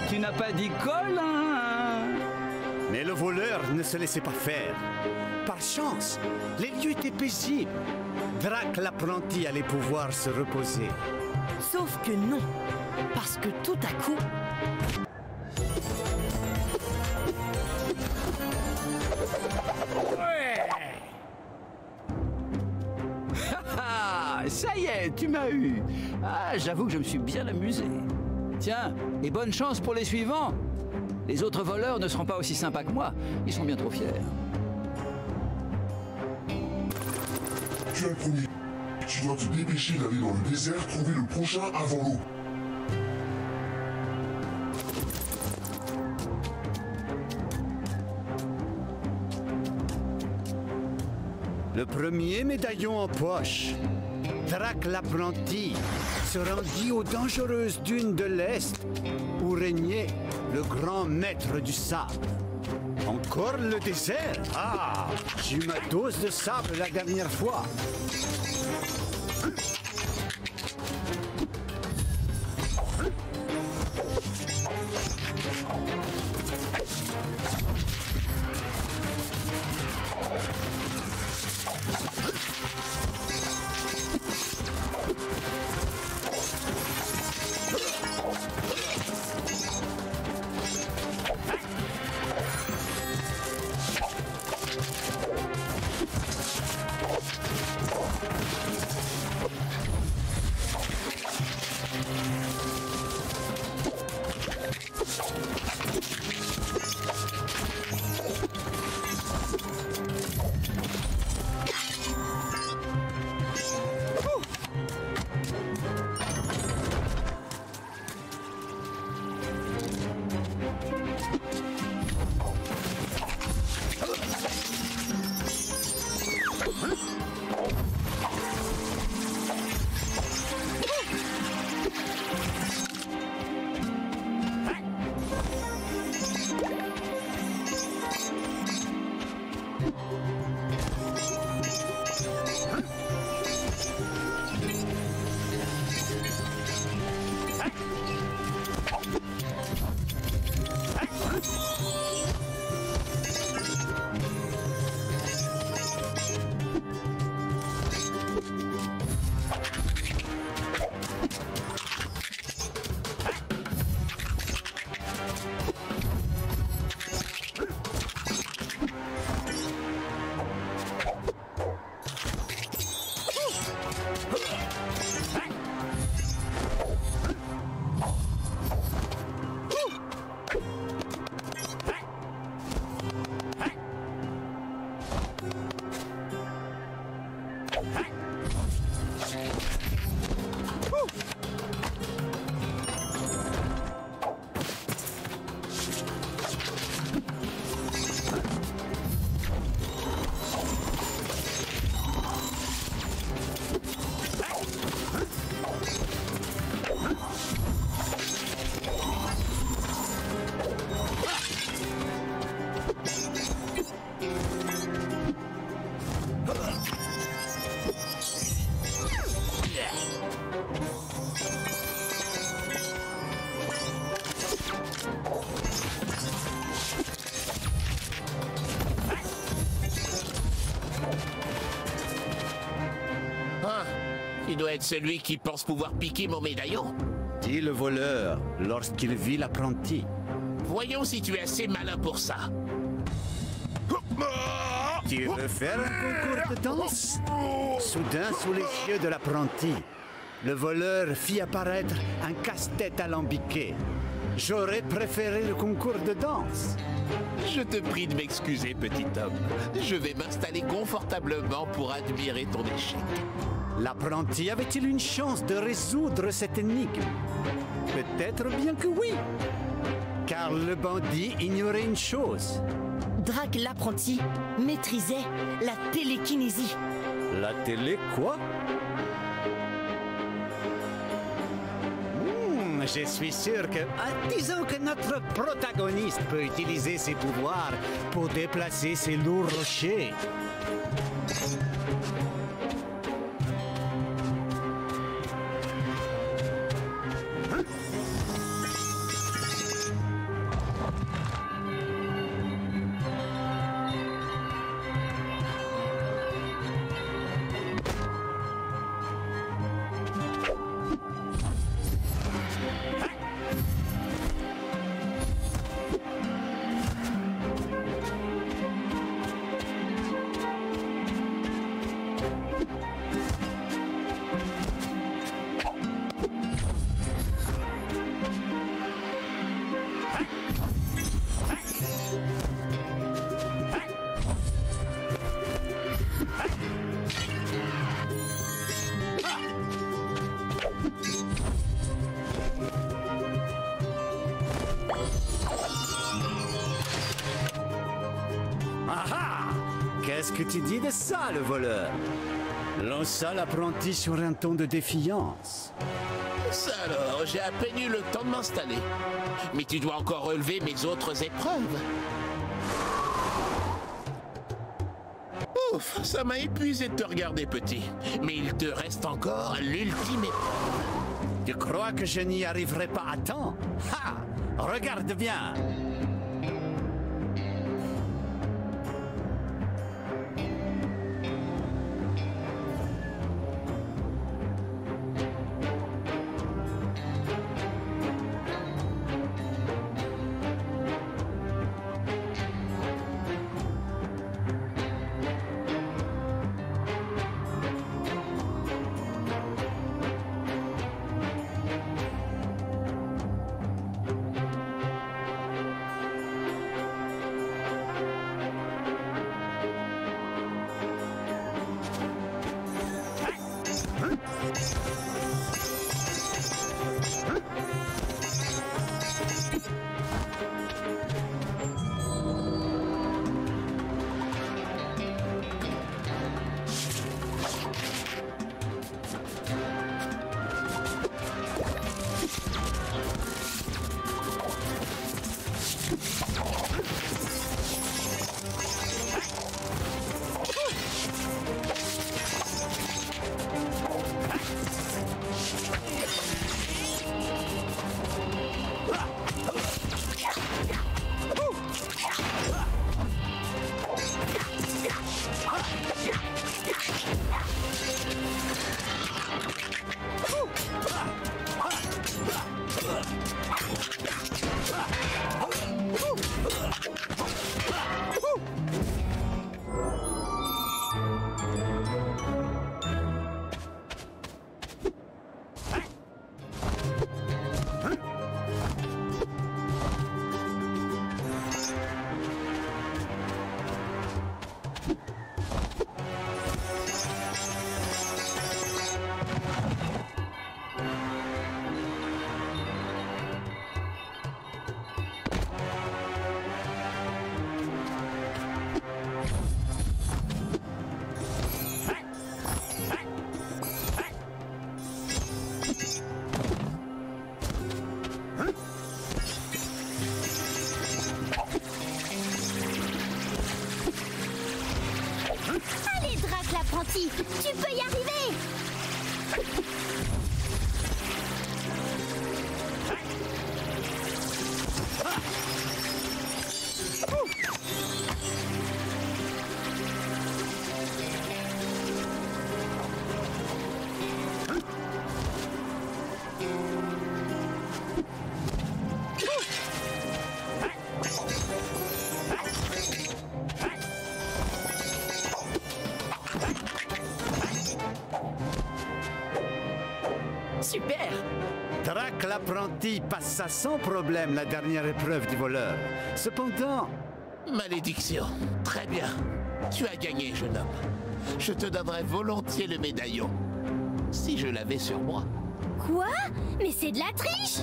Tu n'as pas dit Colin? Mais le voleur ne se laissait pas faire. Par chance, les lieux étaient paisibles. Drac l'apprenti allait pouvoir se reposer. Sauf que non, parce que tout à coup... Ouais, tu m'as eu. Ah, j'avoue que je me suis bien amusé. Tiens, et bonne chance pour les suivants. Les autres voleurs ne seront pas aussi sympas que moi. Ils sont bien trop fiers. Tu es le premier. Tu dois te dépêcher d'aller dans le désert trouver le prochain avant l'eau. Le premier médaillon en poche, Drac l'apprenti, se rendit aux dangereuses dunes de l'Est, où régnait le grand maître du sable. Encore le désert? Ah, j'ai eu ma dose de sable la dernière fois. Tu dois être celui qui pense pouvoir piquer mon médaillon. Dit le voleur lorsqu'il vit l'apprenti. Voyons si tu es assez malin pour ça. Tu veux faire un concours de danse? Soudain, sous les yeux de l'apprenti, le voleur fit apparaître un casse-tête alambiqué. J'aurais préféré le concours de danse. Je te prie de m'excuser, petit homme. Je vais m'installer confortablement pour admirer ton échec. L'apprenti avait-il une chance de résoudre cette énigme? Peut-être bien que oui. Car le bandit ignorait une chose. Drac l'apprenti maîtrisait la télékinésie. La télé quoi? Je suis sûr que... disons que notre protagoniste peut utiliser ses pouvoirs pour déplacer ces lourds rochers. Qu'est-ce que tu dis de ça, le voleur? Lança l'apprenti sur un ton de défiance. Ça alors, j'ai à peine eu le temps de m'installer. Mais tu dois encore relever mes autres épreuves. Ouf, ça m'a épuisé de te regarder, petit. Mais il te reste encore l'ultime épreuve. Tu crois que je n'y arriverai pas à temps? Ha! Regarde bien! Allez, Drac l'apprenti, tu peux y arriver! Super! Drac l'apprenti passa sans problème la dernière épreuve du voleur. Cependant... Malédiction. Très bien. Tu as gagné, jeune homme. Je te donnerai volontiers le médaillon. Si je l'avais sur moi. Quoi? Mais c'est de la triche!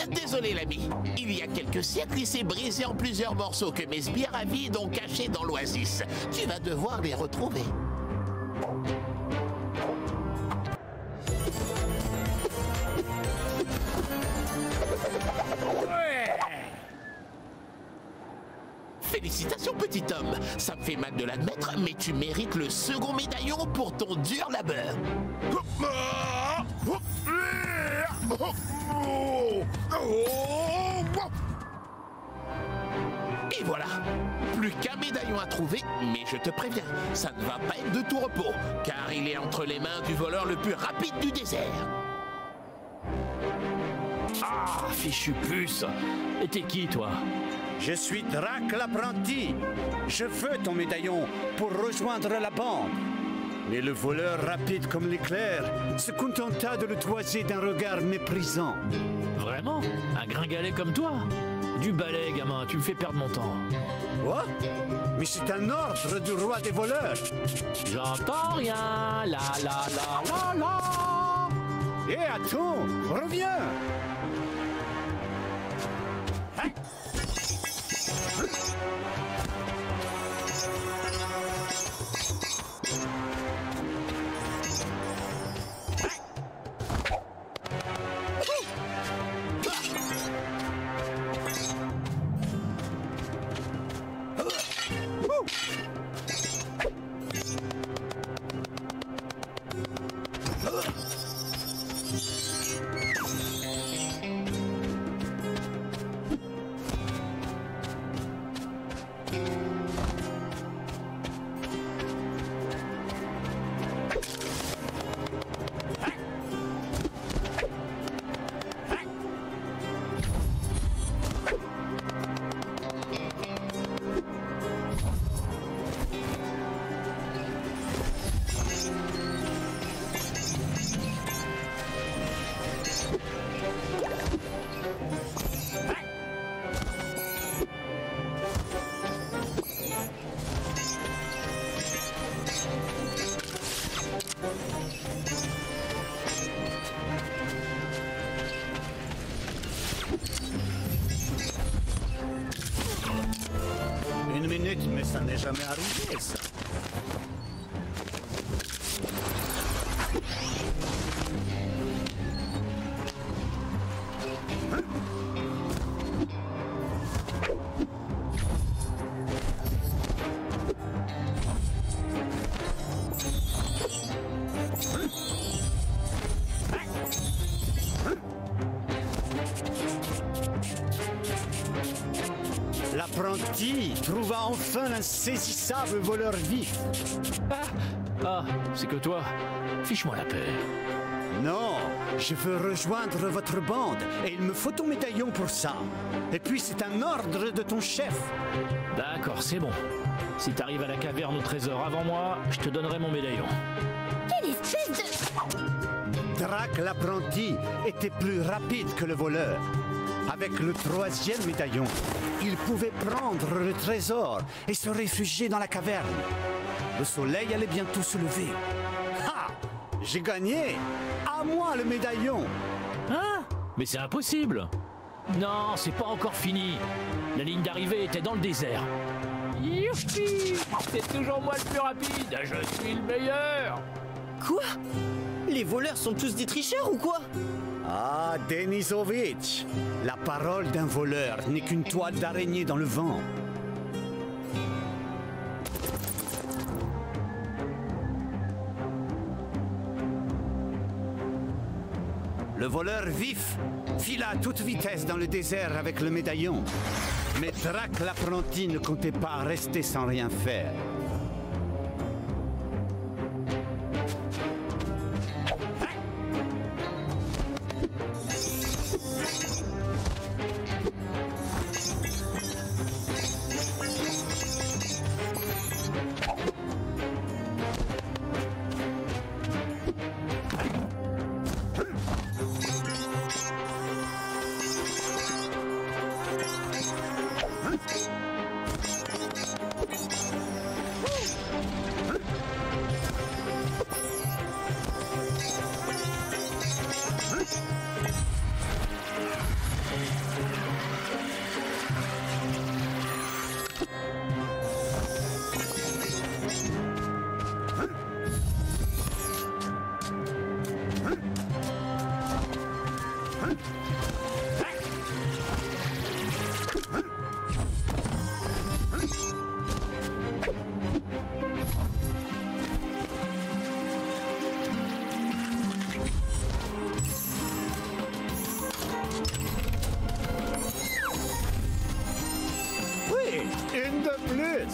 Désolé, l'ami. Il y a quelques siècles, il s'est brisé en plusieurs morceaux que mes sbires avides ont cachés dans l'oasis. Tu vas devoir les retrouver. Félicitations, petit homme. Ça me fait mal de l'admettre, mais tu mérites le second médaillon pour ton dur labeur. Et voilà. Plus qu'un médaillon à trouver, mais je te préviens, ça ne va pas être de tout repos, car il est entre les mains du voleur le plus rapide du désert. Ah, fichu puce. Et t'es qui, toi? Je suis Drac l'apprenti. Je veux ton médaillon pour rejoindre la bande. Mais le voleur rapide comme l'éclair se contenta de le toiser d'un regard méprisant. Vraiment? Un gringalet comme toi? Du balai, gamin, tu me fais perdre mon temps. Quoi? Mais c'est un ordre du roi des voleurs. J'entends rien. La la la la la. Eh, attends, reviens. bête, mais ça n'est jamais arrivé, ça. L'apprenti trouva enfin l'insaisissable voleur vif. Ah, c'est que toi. Fiche-moi la paix. Non, je veux rejoindre votre bande et il me faut ton médaillon pour ça. Et puis c'est un ordre de ton chef. D'accord, c'est bon. Si t'arrives à la caverne au trésor avant moi, je te donnerai mon médaillon. Quelle espèce de... Drac l'apprenti était plus rapide que le voleur. Avec le 3e médaillon, il pouvait prendre le trésor et se réfugier dans la caverne. Le soleil allait bientôt se lever. Ha! J'ai gagné! À moi le médaillon! Hein? Mais c'est impossible! Non, c'est pas encore fini. La ligne d'arrivée était dans le désert. Youpi! C'est toujours moi le plus rapide! Je suis le meilleur! Quoi? Les voleurs sont tous des tricheurs ou quoi? Ah, Denisovitch! La parole d'un voleur n'est qu'une toile d'araignée dans le vent. Le voleur vif fila à toute vitesse dans le désert avec le médaillon. Mais Drac l'apprenti ne comptait pas rester sans rien faire. Une de plus!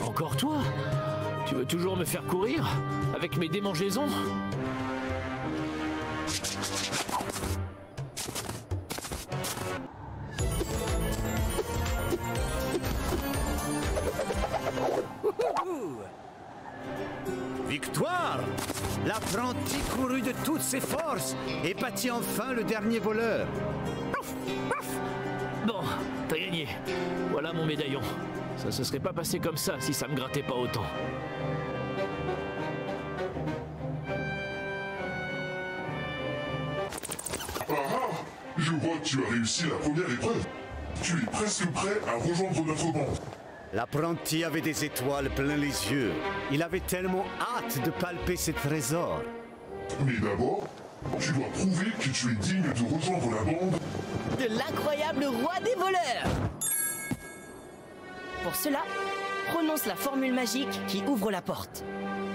Encore toi? Tu veux toujours me faire courir? Avec mes démangeaisons? Victoire! L'apprenti courut de toutes ses forces et battit enfin le dernier voleur. Bon, t'as gagné. Voilà mon médaillon. Ça se serait pas passé comme ça si ça me grattait pas autant. Je vois que tu as réussi la première épreuve. Tu es presque prêt à rejoindre notre bande. L'apprenti avait des étoiles plein les yeux. Il avait tellement hâte de palper ses trésors. Mais d'abord, tu dois prouver que tu es digne de rejoindre la bande de l'incroyable roi des voleurs. Pour cela, prononce la formule magique qui ouvre la porte,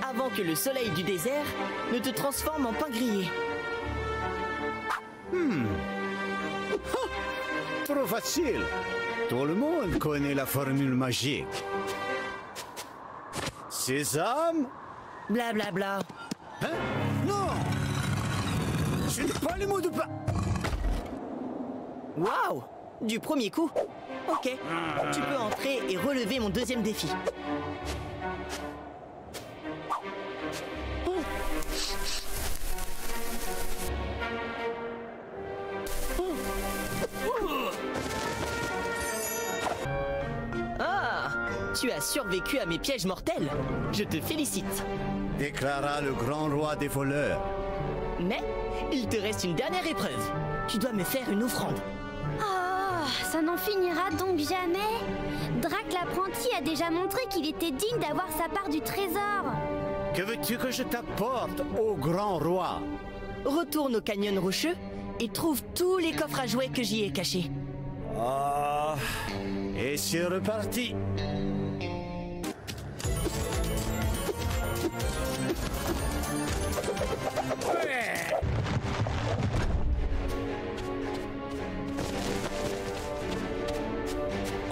avant que le soleil du désert ne te transforme en pain grillé. Trop facile. Tout le monde connaît la formule magique. Sésame? Blablabla. Bla, bla. Hein? Non! Je n'ai pas les mots de pas. Waouh! Du premier coup. Ok, tu peux entrer et relever mon deuxième défi. Ah, tu as survécu à mes pièges mortels. Je te félicite. Déclara le grand roi des voleurs. Mais il te reste une dernière épreuve. Tu dois me faire une offrande. Oh, ça n'en finira donc jamais. Drac l'apprenti a déjà montré qu'il était digne d'avoir sa part du trésor. Que veux-tu que je t'apporte, ô grand roi? Retourne au canyon rocheux et trouve tous les coffres à jouets que j'y ai cachés. Ah, et c'est reparti.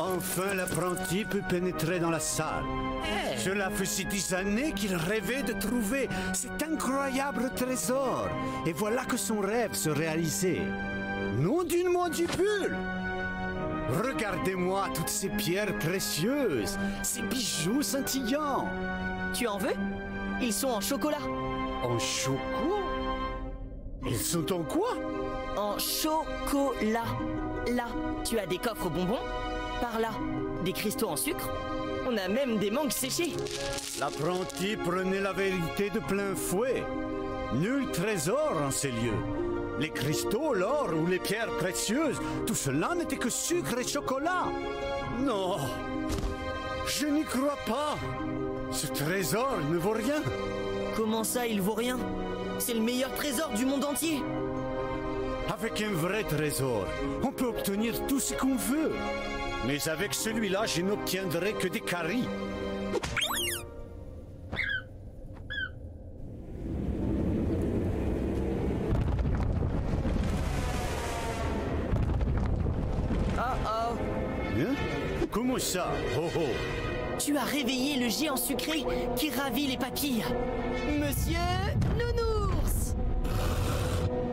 Enfin, l'apprenti peut pénétrer dans la salle. Cela faisait des années qu'il rêvait de trouver cet incroyable trésor. Et voilà que son rêve se réalisait. Nom d'une mandibule! Regardez-moi toutes ces pierres précieuses, ces bijoux scintillants. Tu en veux? Ils sont en chocolat. En chocolat? Ils sont en quoi? En chocolat. Là, tu as des coffres bonbons. Par là, des cristaux en sucre. On a même des mangues séchées. L'apprenti prenait la vérité de plein fouet. Nul trésor en ces lieux. Les cristaux, l'or ou les pierres précieuses, tout cela n'était que sucre et chocolat. Non, je n'y crois pas. Ce trésor ne vaut rien. Comment ça, il vaut rien? C'est le meilleur trésor du monde entier. Avec un vrai trésor, on peut obtenir tout ce qu'on veut. Mais avec celui-là, je n'obtiendrai que des caries. Hein? Comment ça? Oh oh! Tu as réveillé le géant sucré qui ravit les papilles. Monsieur Nounours!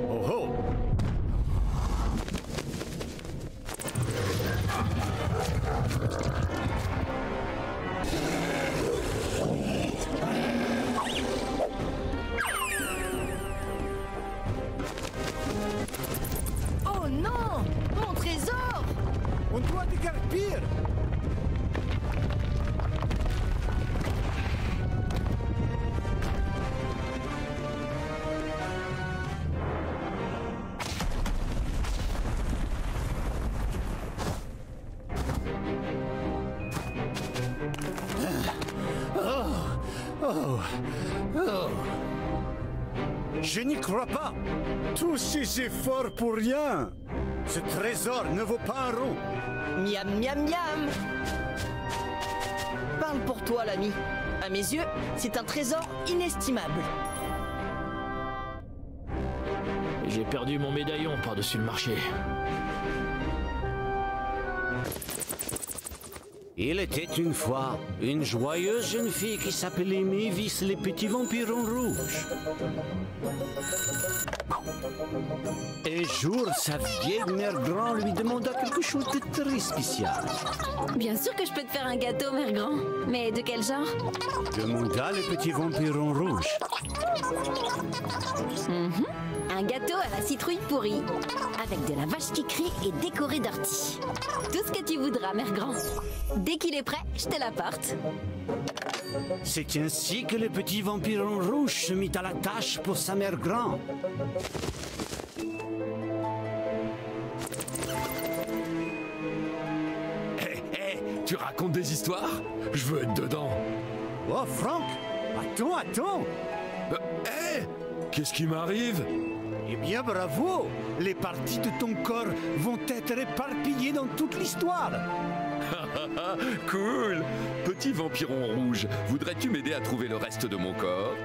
Oh oh! Oh non! Mon trésor! On doit dégarpir! Je n'y crois pas. Tous ces efforts pour rien. Ce trésor ne vaut pas un rond. Miam miam miam! Parle pour toi, l'ami. À mes yeux, c'est un trésor inestimable. J'ai perdu mon médaillon par-dessus le marché. Il était une fois une joyeuse jeune fille qui s'appelait Mavis les petits vampirons rouges. Un jour, sa vieille mère grand lui demanda quelque chose de très spécial. Bien sûr que je peux te faire un gâteau, mère grand. Mais de quel genre? Demanda le petit vampiron rouge. Un gâteau à la citrouille pourrie, avec de la vache qui crie et décoré d'orties. Tout ce que tu voudras, mère grand. Dès qu'il est prêt, je te l'apporte. C'est ainsi que le petit vampiron rouge se mit à la tâche pour sa mère grand. Tu racontes des histoires? Je veux être dedans. Oh, Franck! Attends! Qu'est-ce qui m'arrive? Eh bien, bravo! Les parties de ton corps vont être éparpillées dans toute l'histoire. Cool! Petit vampiron rouge, voudrais-tu m'aider à trouver le reste de mon corps?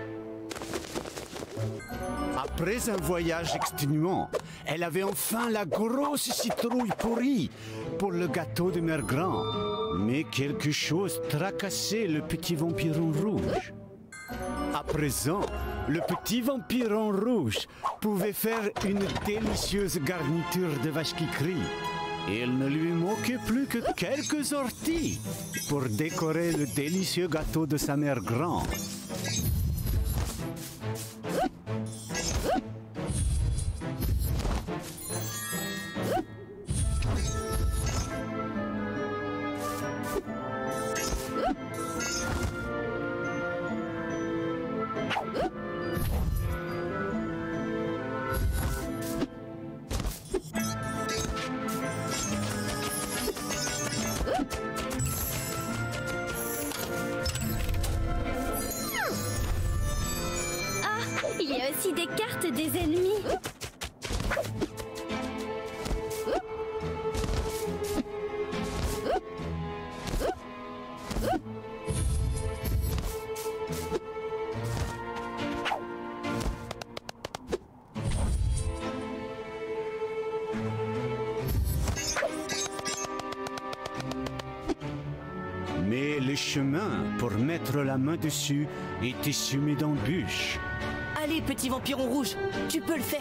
Après un voyage exténuant, elle avait enfin la grosse citrouille pourrie pour le gâteau de Mère Grand. Mais quelque chose tracassait le petit vampiron rouge. À présent, le petit vampiron rouge pouvait faire une délicieuse garniture de vache qui crie. Il ne lui manquait plus que quelques orties pour décorer le délicieux gâteau de sa mère grand. des cartes des ennemis. Mais le chemin pour mettre la main dessus était semé d'embûches. Allez, petit vampiron rouge, tu peux le faire.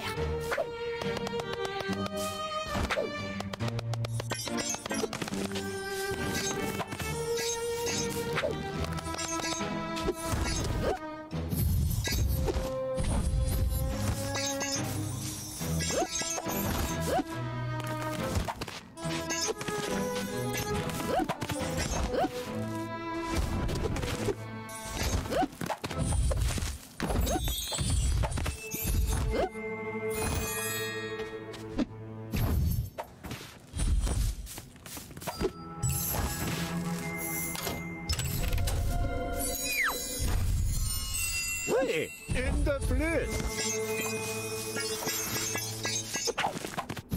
Oui, une de plus.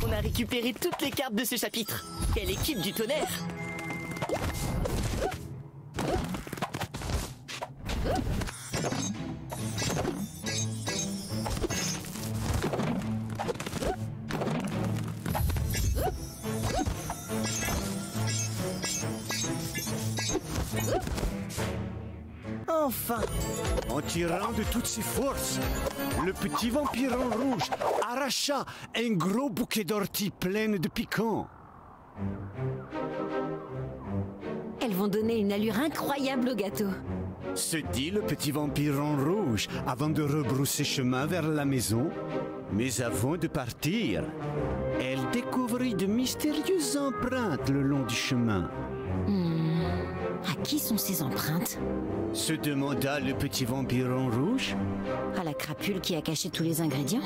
On a récupéré toutes les cartes de ce chapitre. Quelle équipe du tonnerre! Enfin, en tirant de toutes ses forces, le petit vampiron rouge arracha un gros bouquet d'orties pleines de piquants. Elles vont donner une allure incroyable au gâteau. Se dit le petit vampiron rouge avant de rebrousser chemin vers la maison. Mais avant de partir, elle découvrit de mystérieuses empreintes le long du chemin. À qui sont ces empreintes? Se demanda le petit vampiron rouge. À la crapule qui a caché tous les ingrédients?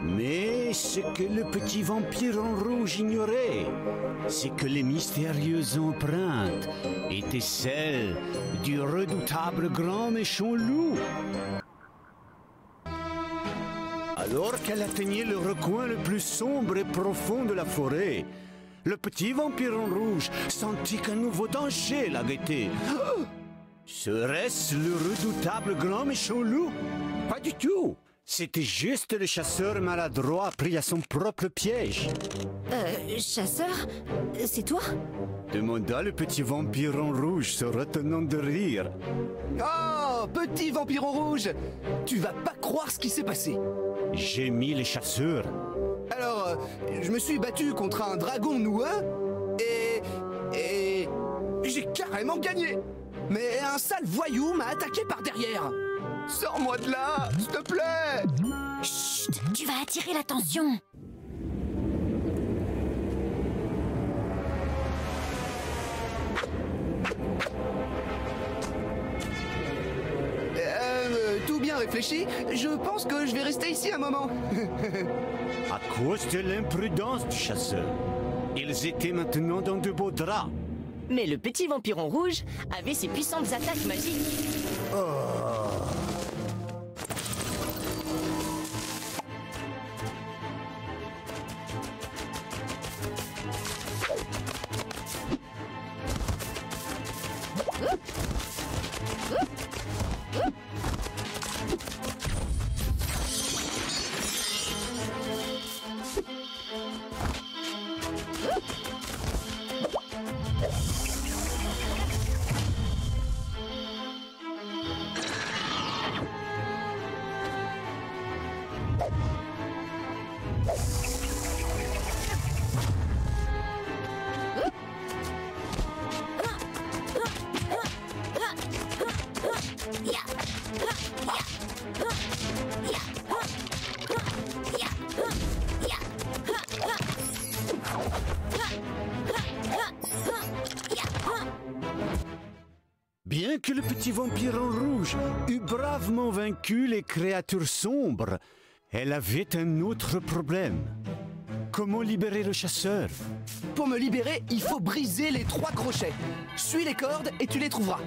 Mais ce que le petit vampiron rouge ignorait, c'est que les mystérieuses empreintes étaient celles du redoutable grand méchant loup. Alors qu'elle atteignait le recoin le plus sombre et profond de la forêt, le petit vampiron rouge sentit qu'un nouveau danger la guettait. Oh! Serait-ce le redoutable grand méchant loup? Pas du tout. C'était juste le chasseur maladroit pris à son propre piège. Chasseur? C'est toi? Demanda le petit vampiron rouge se retenant de rire. Oh, petit vampiron rouge! Tu vas pas croire ce qui s'est passé. Gémit le chasseur. Alors, je me suis battu contre un dragon noueux et j'ai carrément gagné. Mais un sale voyou m'a attaqué par derrière. Sors-moi de là, s'il te plaît. Chut, tu vas attirer l'attention. Tout bien réfléchi, je pense que je vais rester ici un moment. À cause de l'imprudence du chasseur, ils étaient maintenant dans de beaux draps. Mais le petit vampiron rouge avait ses puissantes attaques magiques. Bien que le petit vampiron rouge eût bravement vaincu les créatures sombres, elle avait un autre problème. Comment libérer le chasseur? Pour me libérer, il faut briser les 3 crochets. Suis les cordes et tu les trouveras.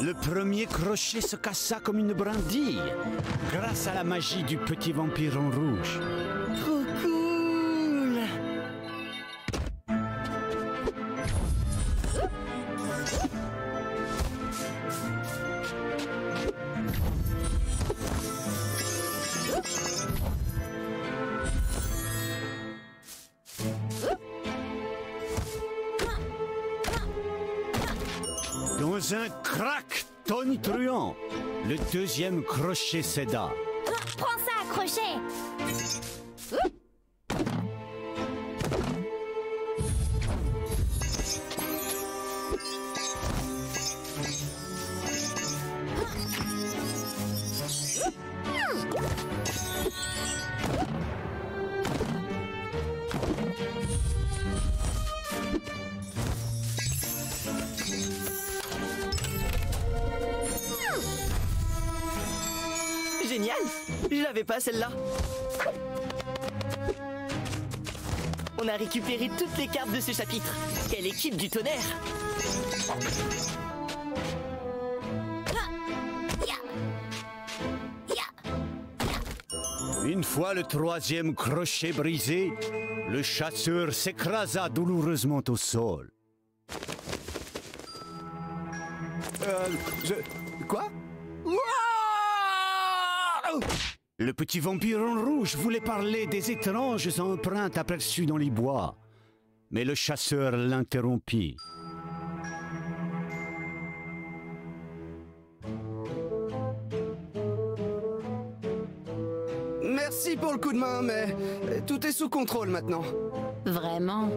Le premier crochet se cassa comme une brindille, grâce à la magie du petit vampiron rouge. Trop cool! Dans un crack tonitruant, le deuxième crochet céda. Prends ça, crochet. Génial! Je l'avais pas celle-là. On a récupéré toutes les cartes de ce chapitre. Quelle équipe du tonnerre! Une fois le troisième crochet brisé, le chasseur s'écrasa douloureusement au sol. Quoi? Le petit vampiron rouge voulait parler des étranges empreintes aperçues dans les bois, mais le chasseur l'interrompit. Merci pour le coup de main, mais tout est sous contrôle maintenant. Vraiment?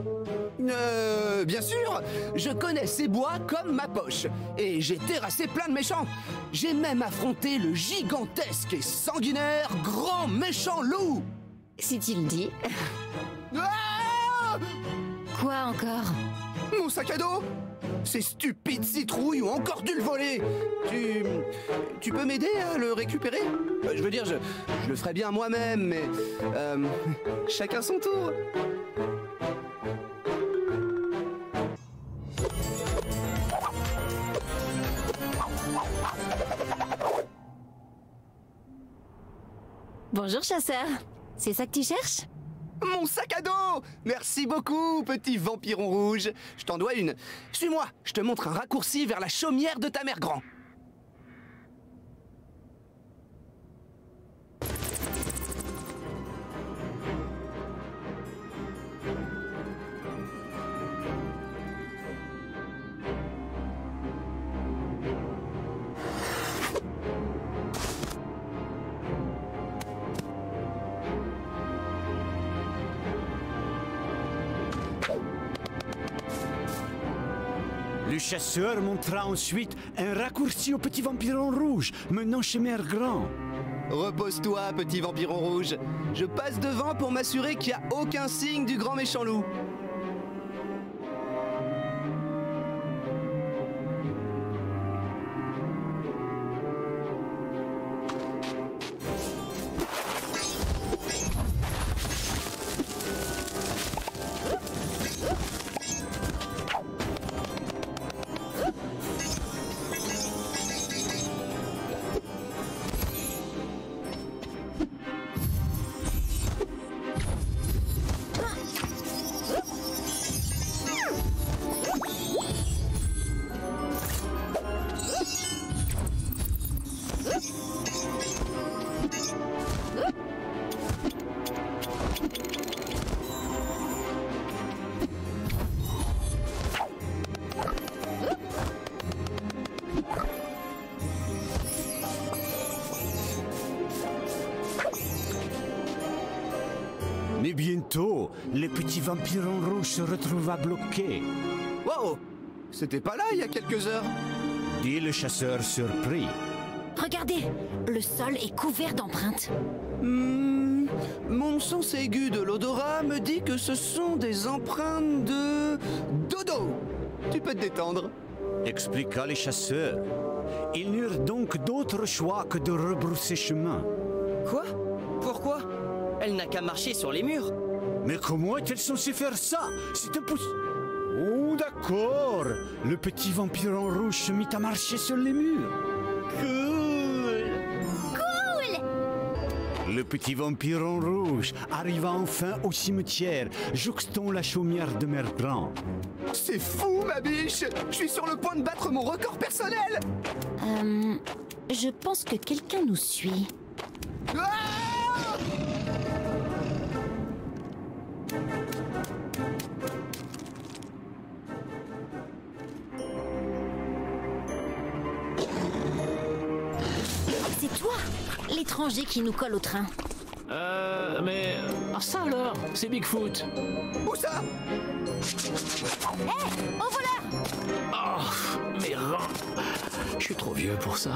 Bien sûr, je connais ces bois comme ma poche, et j'ai terrassé plein de méchants. J'ai même affronté le gigantesque et sanguinaire grand méchant loup. Si tu le dis. Ah! Quoi encore? Mon sac à dos? Ces stupides citrouilles ont encore dû le voler. Tu peux m'aider à le récupérer? Je veux dire, je le ferais bien moi-même, mais... chacun son tour. Bonjour, chasseur. C'est ça que tu cherches? Mon sac à dos! Merci beaucoup, petit vampiron rouge. Je t'en dois une. Suis-moi, je te montre un raccourci vers la chaumière de ta mère grand. Le chasseur montra ensuite un raccourci au petit vampiron rouge menant chez Mère Grand. Repose-toi, petit vampiron rouge. Je passe devant pour m'assurer qu'il n'y a aucun signe du grand méchant loup. Mais bientôt, le petit vampiron rouge se retrouva bloqué, Wow! C'était pas là il y a quelques heures. dit le chasseur surpris. Regardez, le sol est couvert d'empreintes. Mon sens aigu de l'odorat me dit que ce sont des empreintes de... dodo. Tu peux te détendre. Expliqua les chasseurs. Ils n'eurent donc d'autre choix que de rebrousser chemin. Quoi? Pourquoi? Elle n'a qu'à marcher sur les murs. Mais comment est-elle censée faire ça? C'est impossible. Oh Bon, d'accord. Le petit vampire en rouge se mit à marcher sur les murs. Cool. Le petit vampire en rouge arriva enfin au cimetière, jouxtant la chaumière de Mergrand. C'est fou, ma biche! Je suis sur le point de battre mon record personnel! Je pense que quelqu'un nous suit. Ah! C'est toi, l'étranger qui nous colle au train. Mais... Ah, ça alors, c'est Bigfoot. Où ça? Hé, au voleur! Oh, mes reins. Je suis trop vieux pour ça.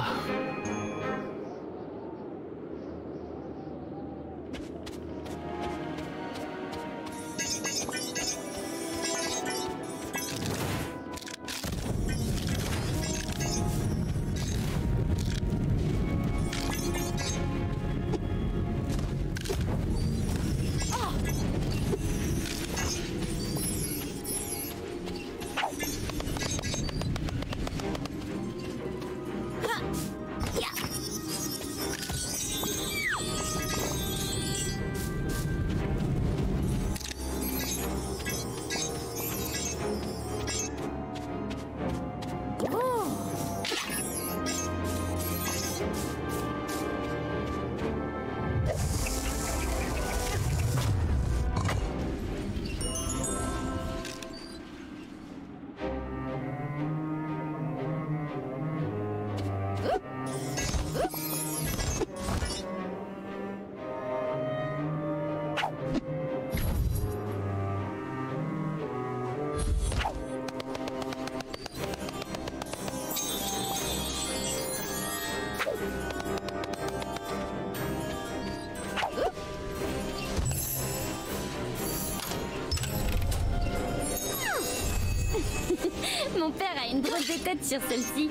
Mon père a une drôle de tête sur celle-ci.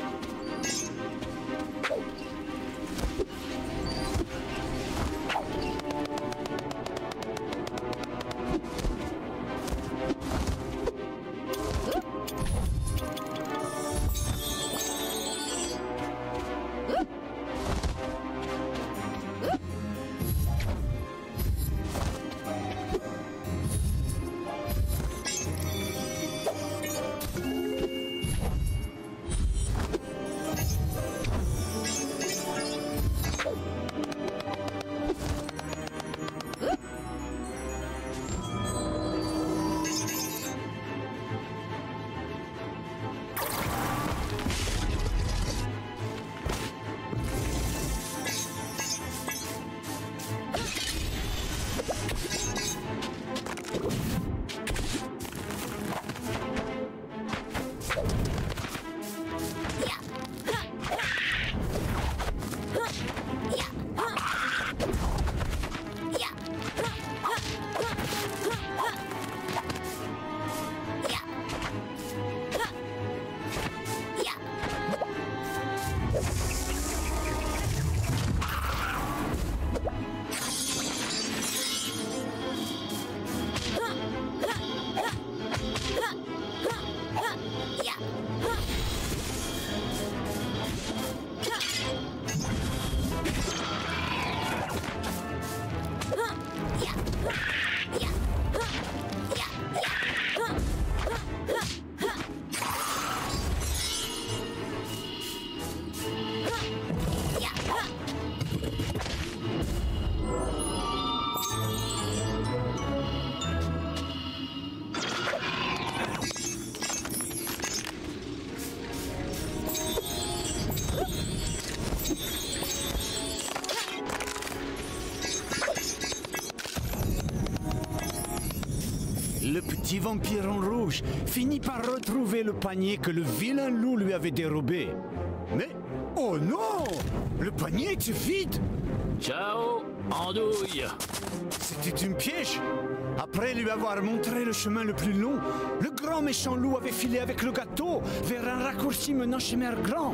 Le petit vampire en rouge finit par retrouver le panier que le vilain loup lui avait dérobé. Mais, oh non! Le panier était vide! Ciao, andouille. C'était une piège! Après lui avoir montré le chemin le plus long, le grand méchant loup avait filé avec le gâteau vers un raccourci menant chez Mère Grand.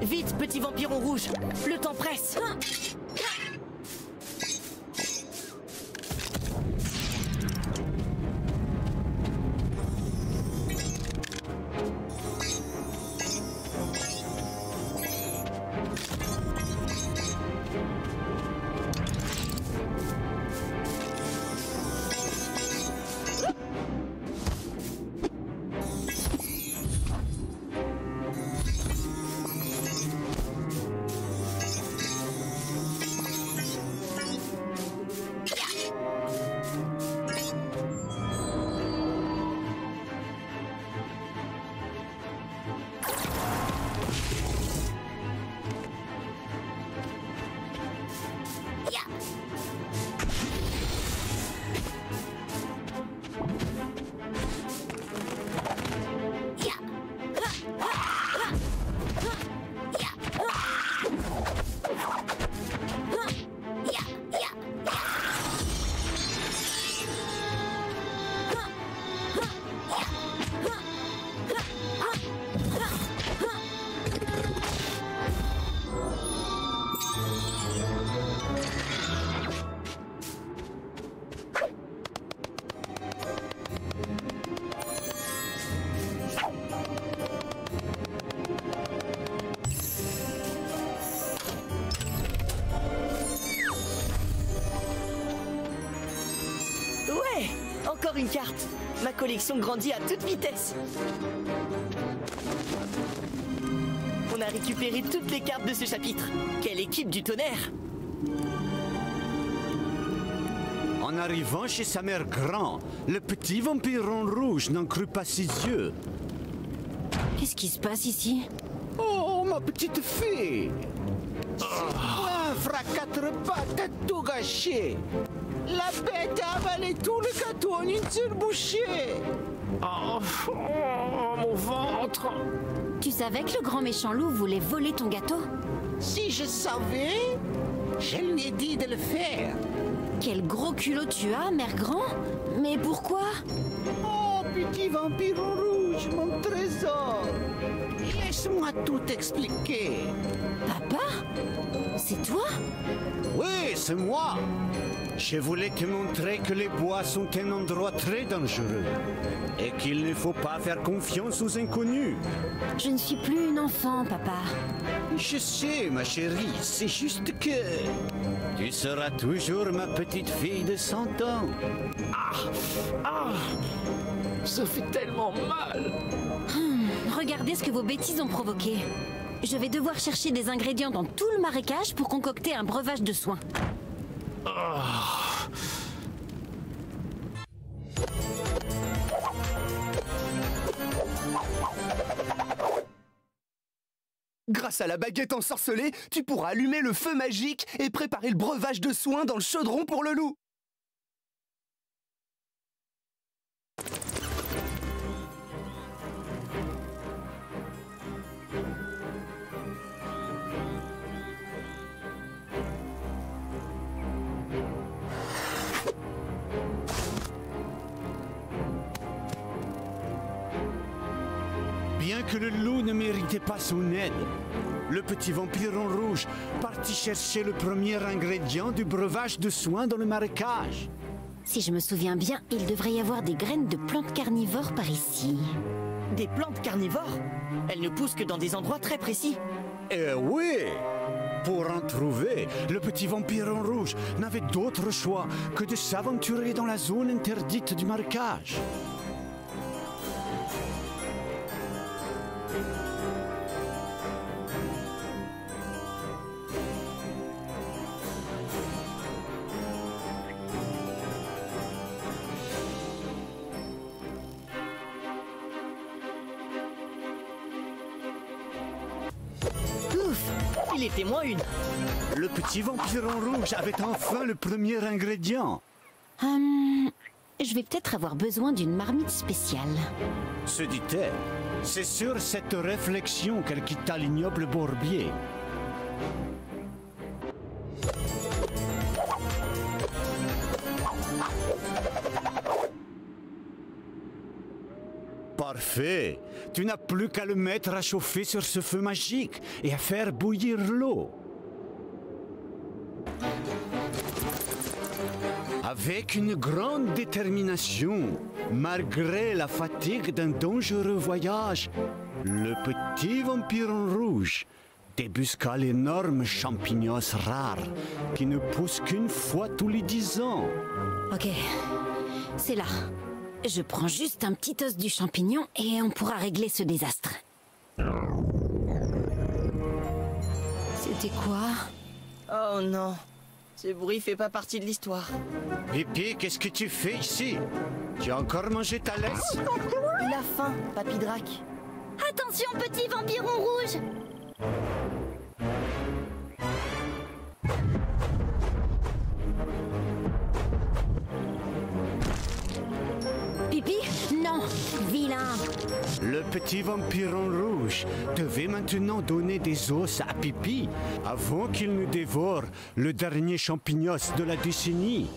Vite, petit vampire en rouge, le temps presse. Ouais, encore une carte. Ma collection grandit à toute vitesse. On a récupéré toutes les cartes de ce chapitre. Quelle équipe du tonnerre! En arrivant chez sa mère grand, le petit vampiron rouge n'en crut pas ses yeux. Qu'est-ce qui se passe ici? Oh, ma petite fille! Un fracas de repas, t'as tout gâché! La bête a avalé tout le gâteau en une seule bouchée! Oh, mon ventre. Tu savais que le grand méchant loup voulait voler ton gâteau? Si je savais, je lui ai dit de le faire. Quel gros culot tu as, mère grand? Mais pourquoi? Oh, petit vampiron rouge, mon trésor! Laisse-moi tout expliquer. Papa? C'est toi? Oui, c'est moi. Je voulais te montrer que les bois sont un endroit très dangereux et qu'il ne faut pas faire confiance aux inconnus. Je ne suis plus une enfant, papa. Je sais, ma chérie, c'est juste que tu seras toujours ma petite fille de 100 ans. Ça fait tellement mal. Regardez ce que vos bêtises ont provoqué. Je vais devoir chercher des ingrédients dans tout le marécage pour concocter un breuvage de soin. Grâce à la baguette ensorcelée, tu pourras allumer le feu magique et préparer le breuvage de soin dans le chaudron pour le loup. Bien que le loup ne méritait pas son aide, le petit vampiron rouge partit chercher le premier ingrédient du breuvage de soin dans le marécage. Si je me souviens bien, il devrait y avoir des graines de plantes carnivores par ici. Des plantes carnivores? Elles ne poussent que dans des endroits très précis. Eh oui! Pour en trouver, le petit vampiron rouge n'avait d'autre choix que de s'aventurer dans la zone interdite du marécage. Il était moins une. Le petit vampiron rouge avait enfin le premier ingrédient. Je vais peut-être avoir besoin d'une marmite spéciale. Se dit-elle, c'est sur cette réflexion qu'elle quitta l'ignoble bourbier. Parfait. Tu n'as plus qu'à le mettre à chauffer sur ce feu magique et à faire bouillir l'eau. Avec une grande détermination, malgré la fatigue d'un dangereux voyage, le petit vampiron rouge débusqua l'énorme champignon rare qui ne pousse qu'une fois tous les 10 ans. Ok, c'est là. Je prends juste un petit os du champignon et on pourra régler ce désastre. C'était quoi? Oh non, ce bruit fait pas partie de l'histoire. Pipi, qu'est-ce que tu fais ici? Tu as encore mangé ta laisse? Il a faim, Papy Drac. Attention, petit vampiron rouge! Le petit vampiron rouge devait maintenant donner des os à Pipi avant qu'il ne dévore le dernier champignons de la décennie.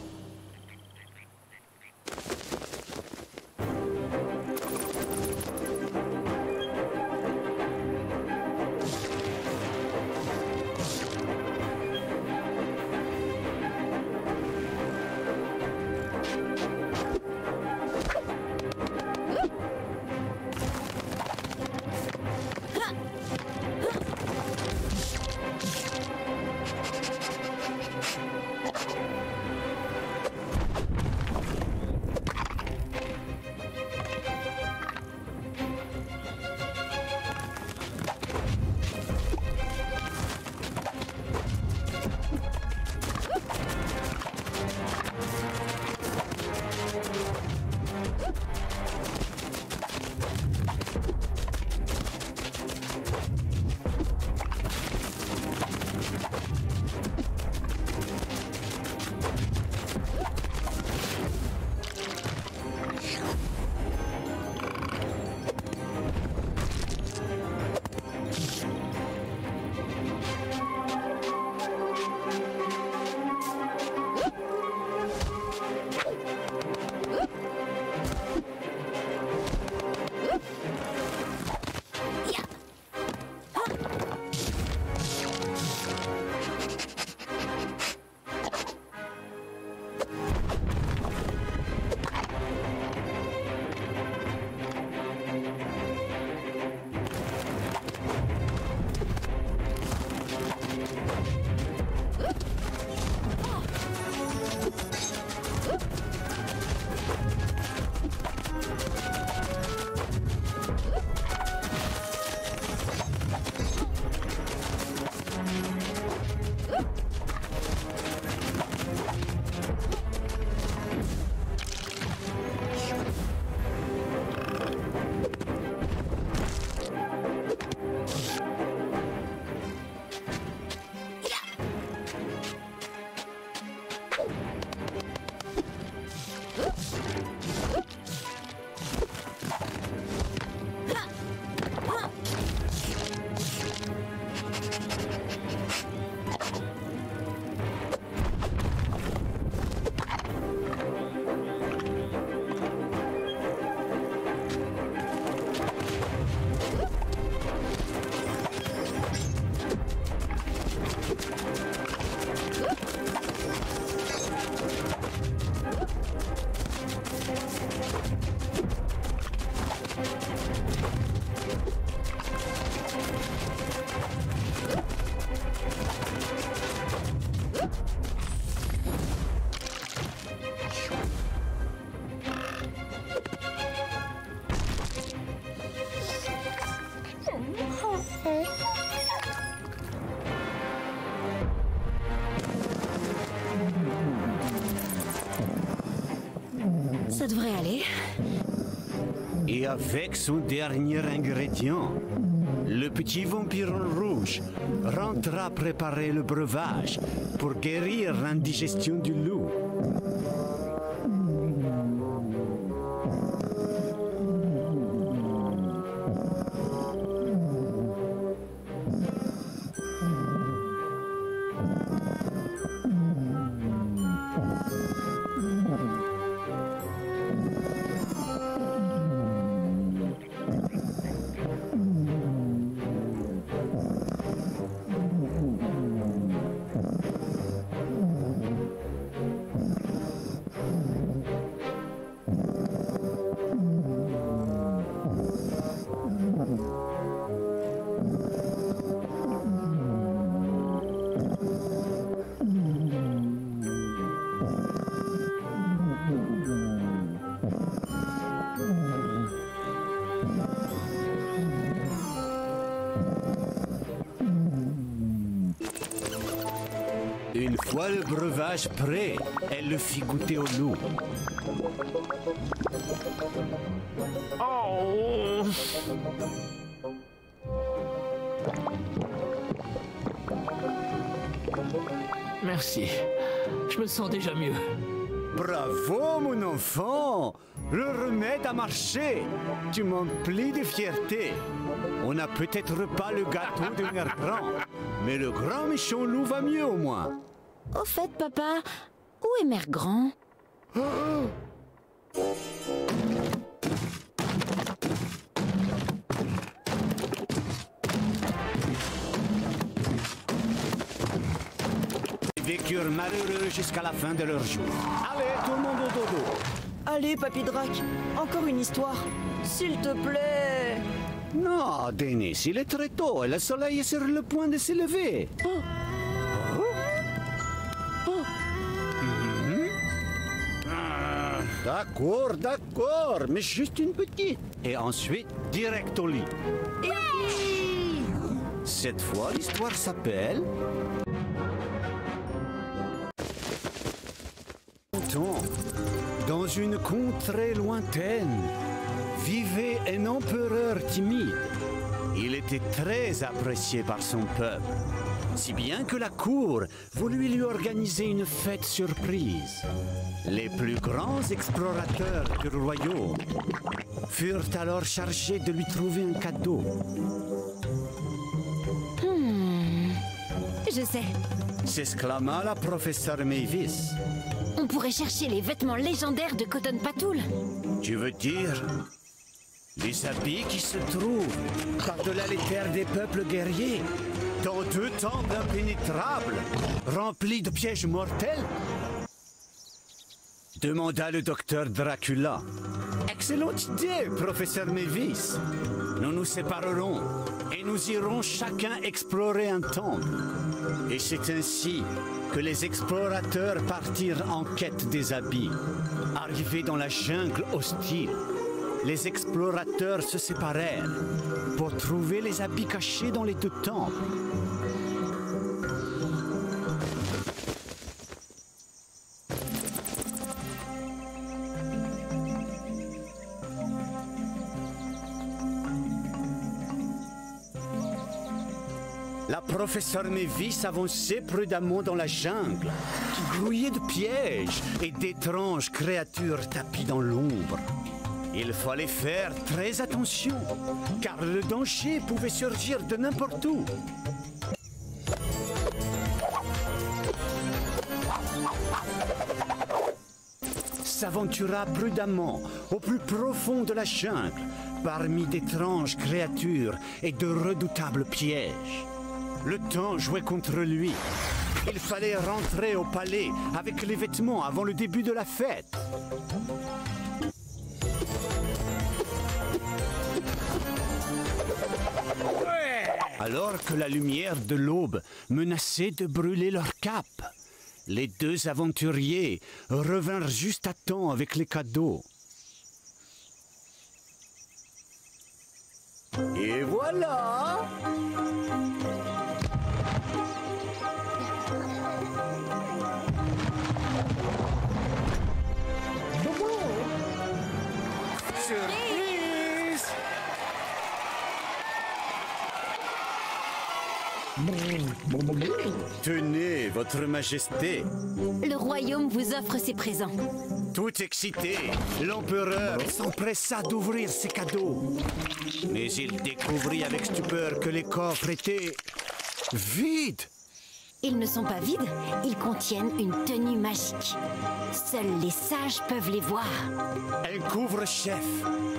Ça devrait aller. Et avec son dernier ingrédient, le petit vampiron rouge rentrera préparer le breuvage pour guérir l'indigestion du loup. Une fois le breuvage prêt, elle le fit goûter au loup. Oh. Merci. Je me sens déjà mieux. Bravo, mon enfant! Le remède a marché. Tu m'emplis de fierté. On n'a peut-être pas le gâteau de Mère Grand, mais le grand méchant loup va mieux au moins. Au fait, papa, où est Mère Grand? Ils vécurent malheureux jusqu'à la fin de leur jour. Allez, tout le monde au dodo. Allez, Papy Drac, encore une histoire. S'il te plaît. Non, Denis, il est très tôt et le soleil est sur le point de s'élever. D'accord, d'accord, mais juste une petite. Et ensuite, direct au lit. Cette fois, l'histoire s'appelle... Dans une contrée lointaine, vivait un empereur timide. Il était très apprécié par son peuple, si bien que la cour voulut lui organiser une fête surprise. Les plus grands explorateurs du royaume furent alors chargés de lui trouver un cadeau. Je sais. S'exclama la professeure Mavis. On pourrait chercher les vêtements légendaires de Cotton Patoul. Tu veux dire les habits qui se trouvent par-delà les terres des peuples guerriers, dans 2 temples impénétrables, remplis de pièges mortels? Demanda le docteur Dracula. Excellente idée, professeur Mavis. Nous nous séparerons et nous irons chacun explorer un temple. Et c'est ainsi que les explorateurs partirent en quête des habits. Arrivés dans la jungle hostile, les explorateurs se séparèrent pour trouver les habits cachés dans les 2 temples. La professeure Mavis avançait prudemment dans la jungle, grouillée de pièges et d'étranges créatures tapies dans l'ombre. Il fallait faire très attention, car le danger pouvait surgir de n'importe où. S'aventura prudemment au plus profond de la jungle, parmi d'étranges créatures et de redoutables pièges. Le temps jouait contre lui. Il fallait rentrer au palais avec les vêtements avant le début de la fête. Alors que la lumière de l'aube menaçait de brûler leur cape, les 2 aventuriers revinrent juste à temps avec les cadeaux. Et voilà! Surprise! Tenez, votre majesté. Le royaume vous offre ses présents. Tout excité, l'empereur s'empressa d'ouvrir ses cadeaux. Mais il découvrit avec stupeur que les coffres étaient vides. Ils ne sont pas vides, ils contiennent une tenue magique. Seuls les sages peuvent les voir. Un couvre-chef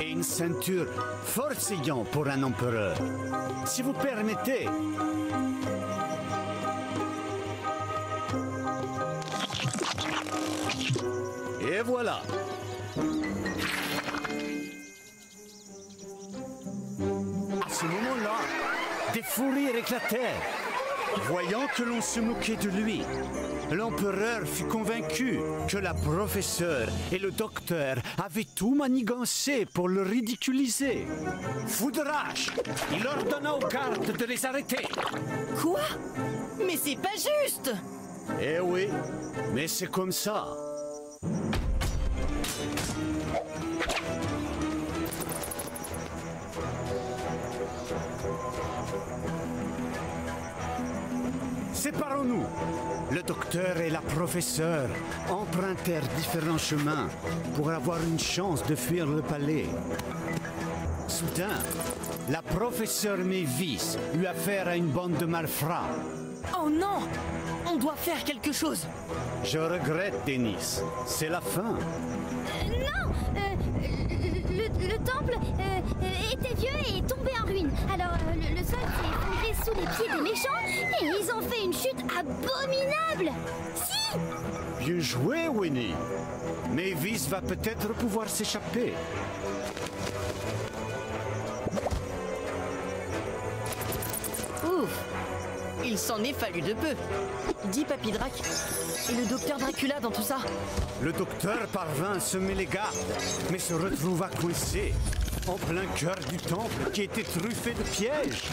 et une ceinture fort saillant pour un empereur. Si vous permettez. Et voilà. À ce moment-là, des fous rires éclatèrent. Voyant que l'on se moquait de lui, l'empereur fut convaincu que la professeure et le docteur avaient tout manigancé pour le ridiculiser. Fou de rage, il ordonna aux gardes de les arrêter. Quoi? Mais c'est pas juste! Eh oui, mais c'est comme ça. séparons-nous. Le docteur et la professeure empruntèrent différents chemins pour avoir une chance de fuir le palais. Soudain, la professeure Mavis eut affaire à une bande de malfrats. Oh non! On doit faire quelque chose! Je regrette, Dennis. C'est la fin. Non, le temple était vieux et est tombé en ruine. Alors le sol s'est effondré sous les pieds des méchants et ils ont fait une chute abominable. Si! Bien joué, Winnie. Mavis va peut-être pouvoir s'échapper. Ouf! Il s'en est fallu de peu. Dis, Papy Drac, et le docteur Dracula dans tout ça? Le docteur parvint à semer les gardes, mais se retrouva coincé en plein cœur du temple qui était truffé de pièges.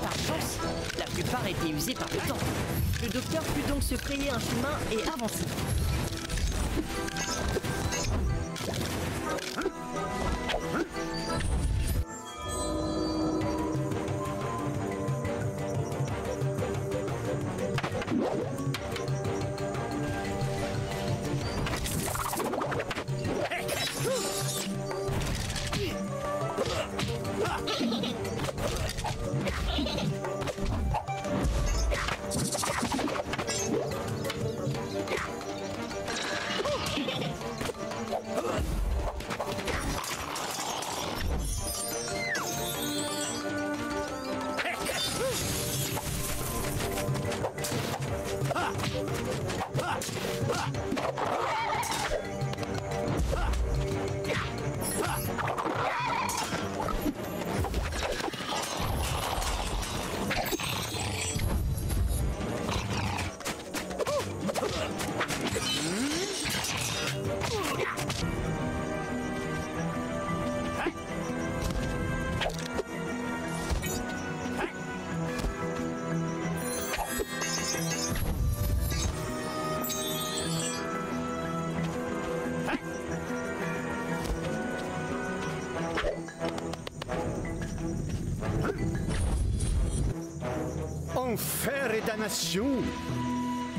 Par chance, la plupart étaient usés par le temps. Le docteur put donc se frayer un chemin et avancer. Enfer et damnation!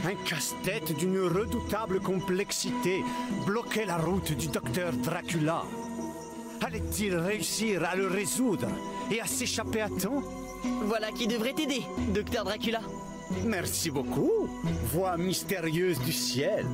Un casse-tête d'une redoutable complexité bloquait la route du docteur Dracula. Allait-il réussir à le résoudre et à s'échapper à temps? Voilà qui devrait t'aider, docteur Dracula. Merci beaucoup, voix mystérieuse du ciel.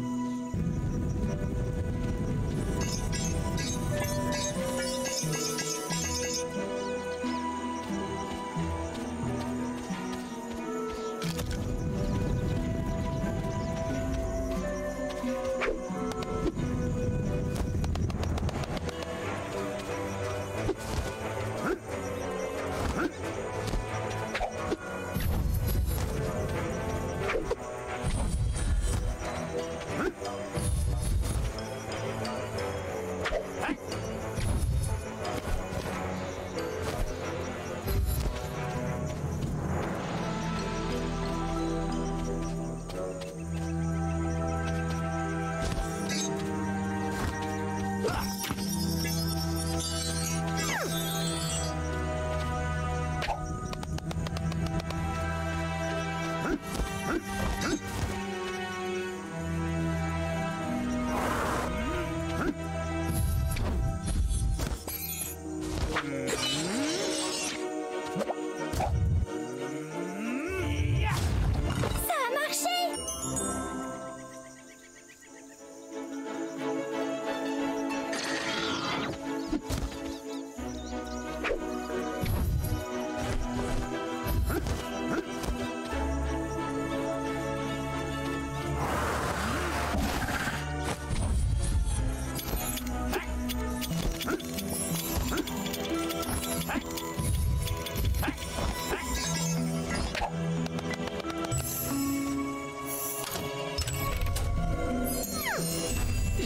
Huh?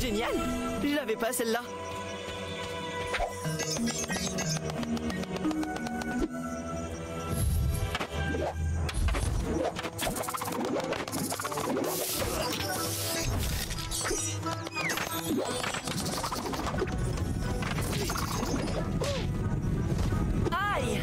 Génial! Je l'avais pas celle-là. Aïe!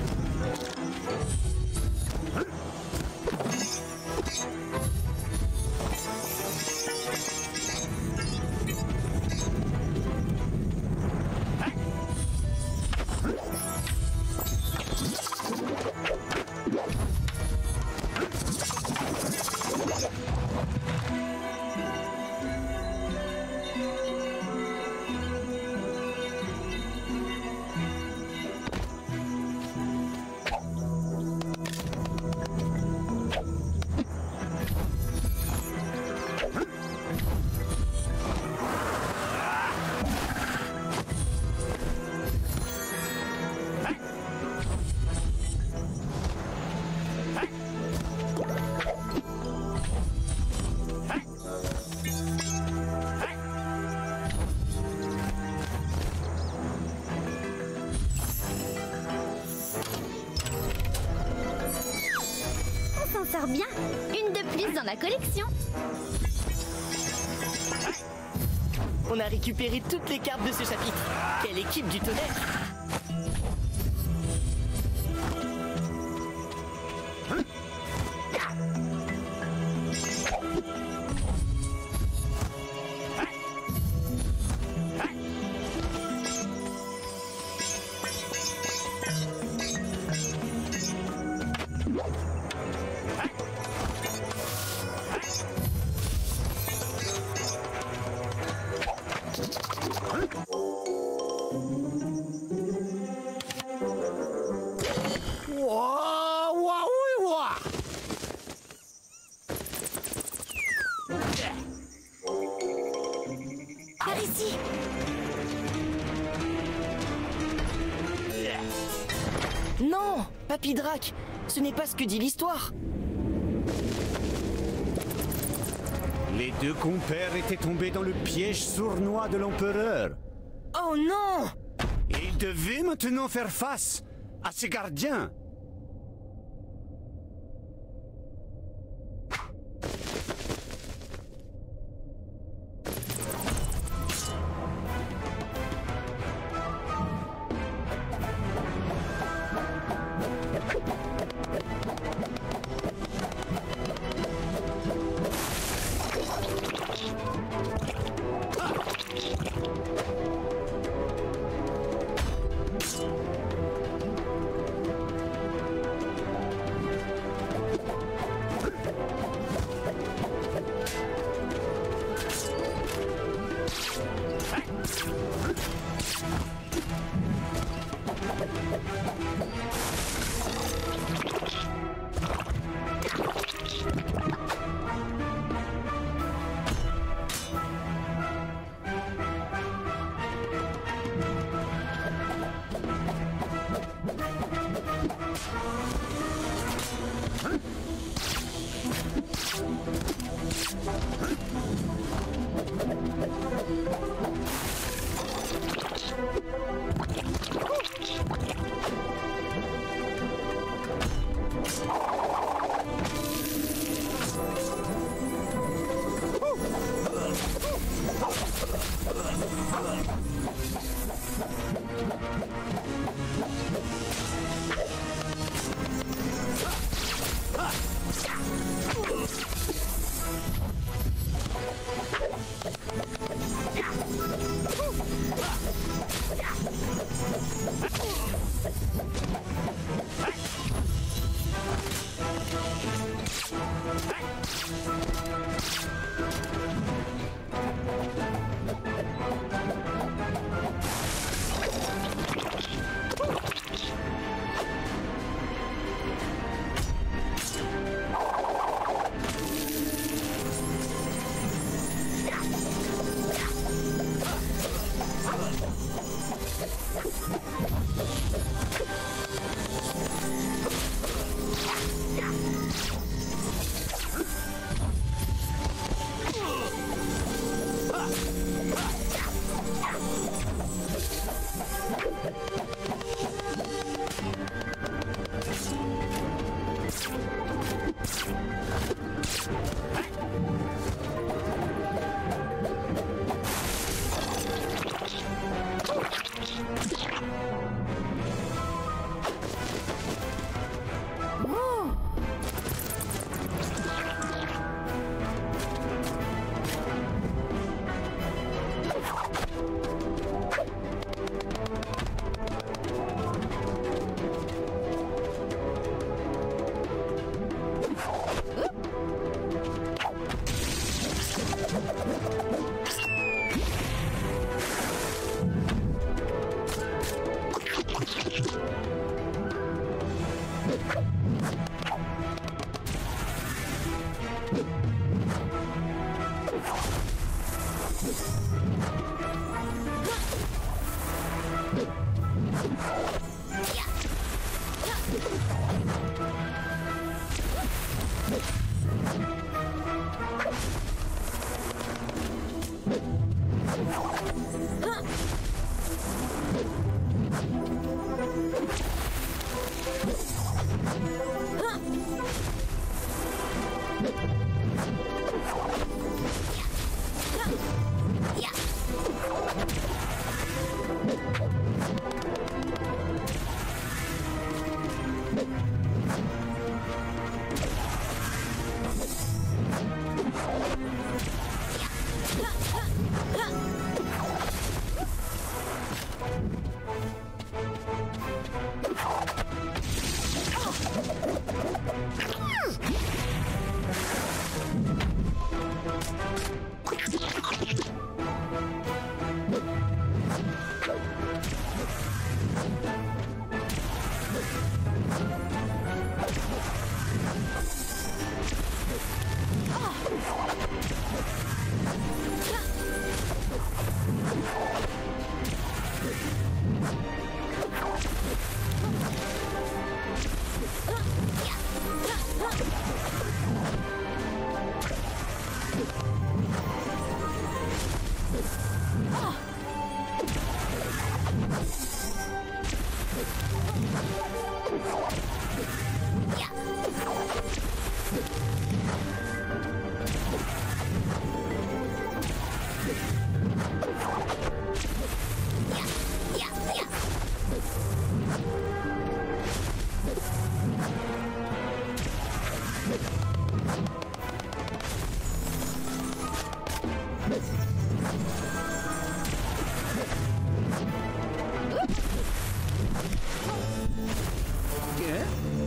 On s'en sort bien. Une de plus dans la collection. On a récupéré toutes les cartes de ce chapitre. Quelle équipe du tonnerre! Par ici. Non, Papy Drac, ce n'est pas ce que dit l'histoire. Les deux compères étaient tombés dans le piège sournois de l'empereur. Oh non! Et ils devaient maintenant faire face à ses gardiens.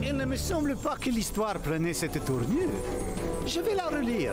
Il ne me semble pas que l'histoire prenait cette tournure. Je vais la relire.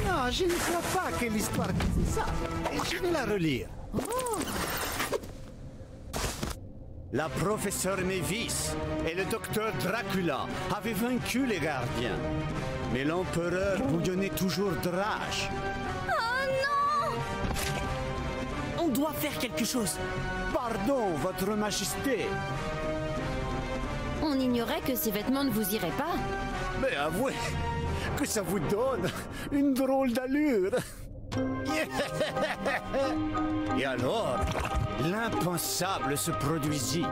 Non, je ne crois pas que l'histoire disait ça. Et je vais la relire. La professeure Mévis et le docteur Dracula avaient vaincu les gardiens. Mais l'empereur bouillonnait toujours de rage. Oh non! On doit faire quelque chose. Pardon, votre majesté. On ignorait que ces vêtements ne vous iraient pas. Mais avouez que ça vous donne une drôle d'allure. Et alors, l'impensable se produisit.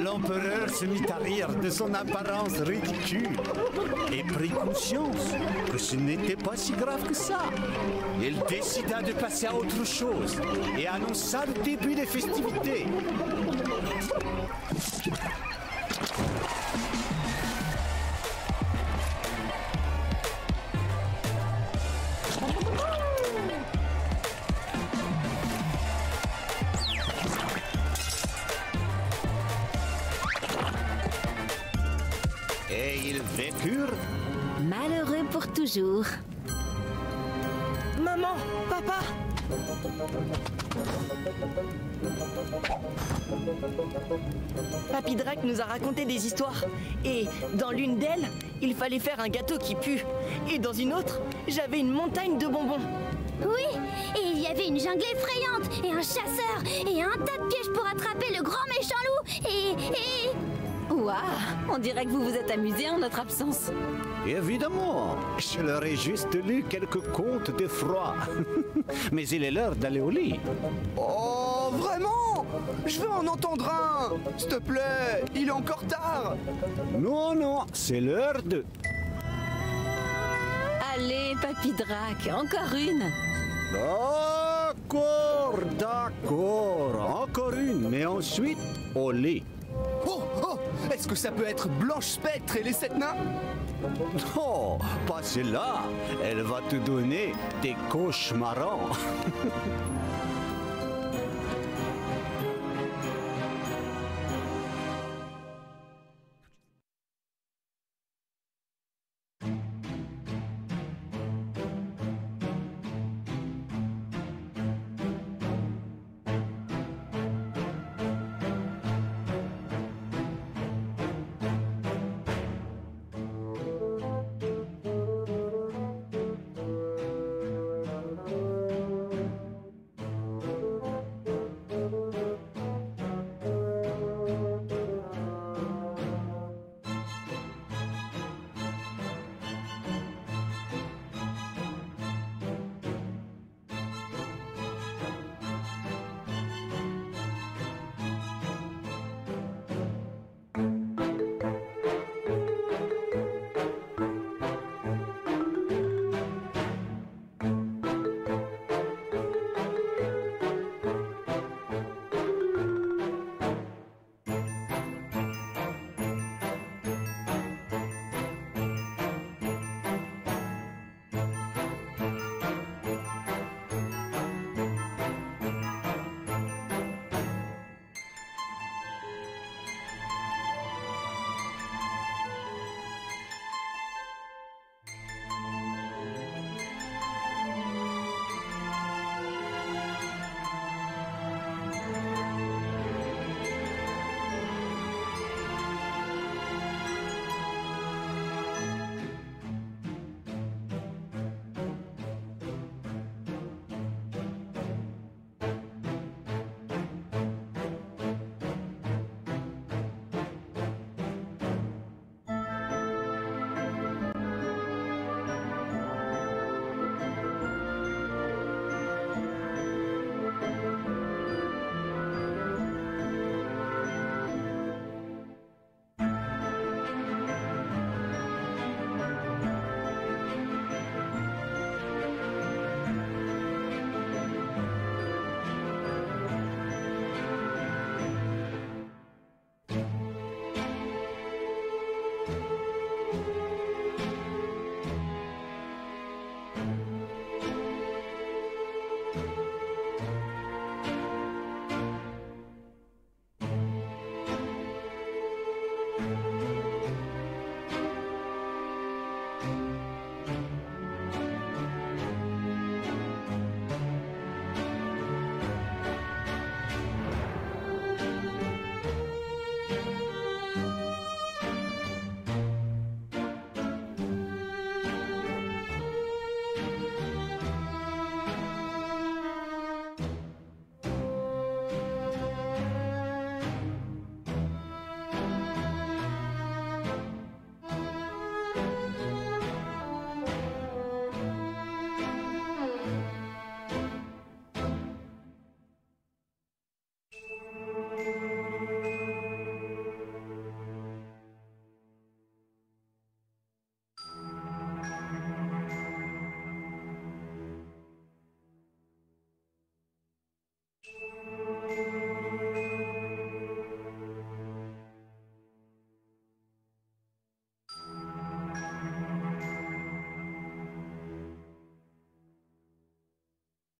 L'empereur se mit à rire de son apparence ridicule et prit conscience que ce n'était pas si grave que ça. Il décida de passer à autre chose et annonça le début des festivités. vécurent. Malheureux pour toujours. Maman, papa. Papy Drac nous a raconté des histoires. Et dans l'une d'elles, il fallait faire un gâteau qui pue. Et dans une autre, j'avais une montagne de bonbons. Oui, et il y avait une jungle effrayante, et un chasseur, et un tas de pièges pour attraper le grand méchant loup, et... Waouh, on dirait que vous vous êtes amusé en notre absence. Évidemment, je leur ai juste lu quelques contes d'effroi. Mais il est l'heure d'aller au lit. Oh, vraiment? Je veux en entendre un. S'il te plaît, il est encore tard. Non, non, c'est l'heure de... Allez, Papy Drac, encore une. D'accord, d'accord. Encore une, mais ensuite, au lit. Oh, oh, est-ce que ça peut être Blanche Spectre et les 7 nains? Non, pas celle-là. Elle va te donner des cauchemarans.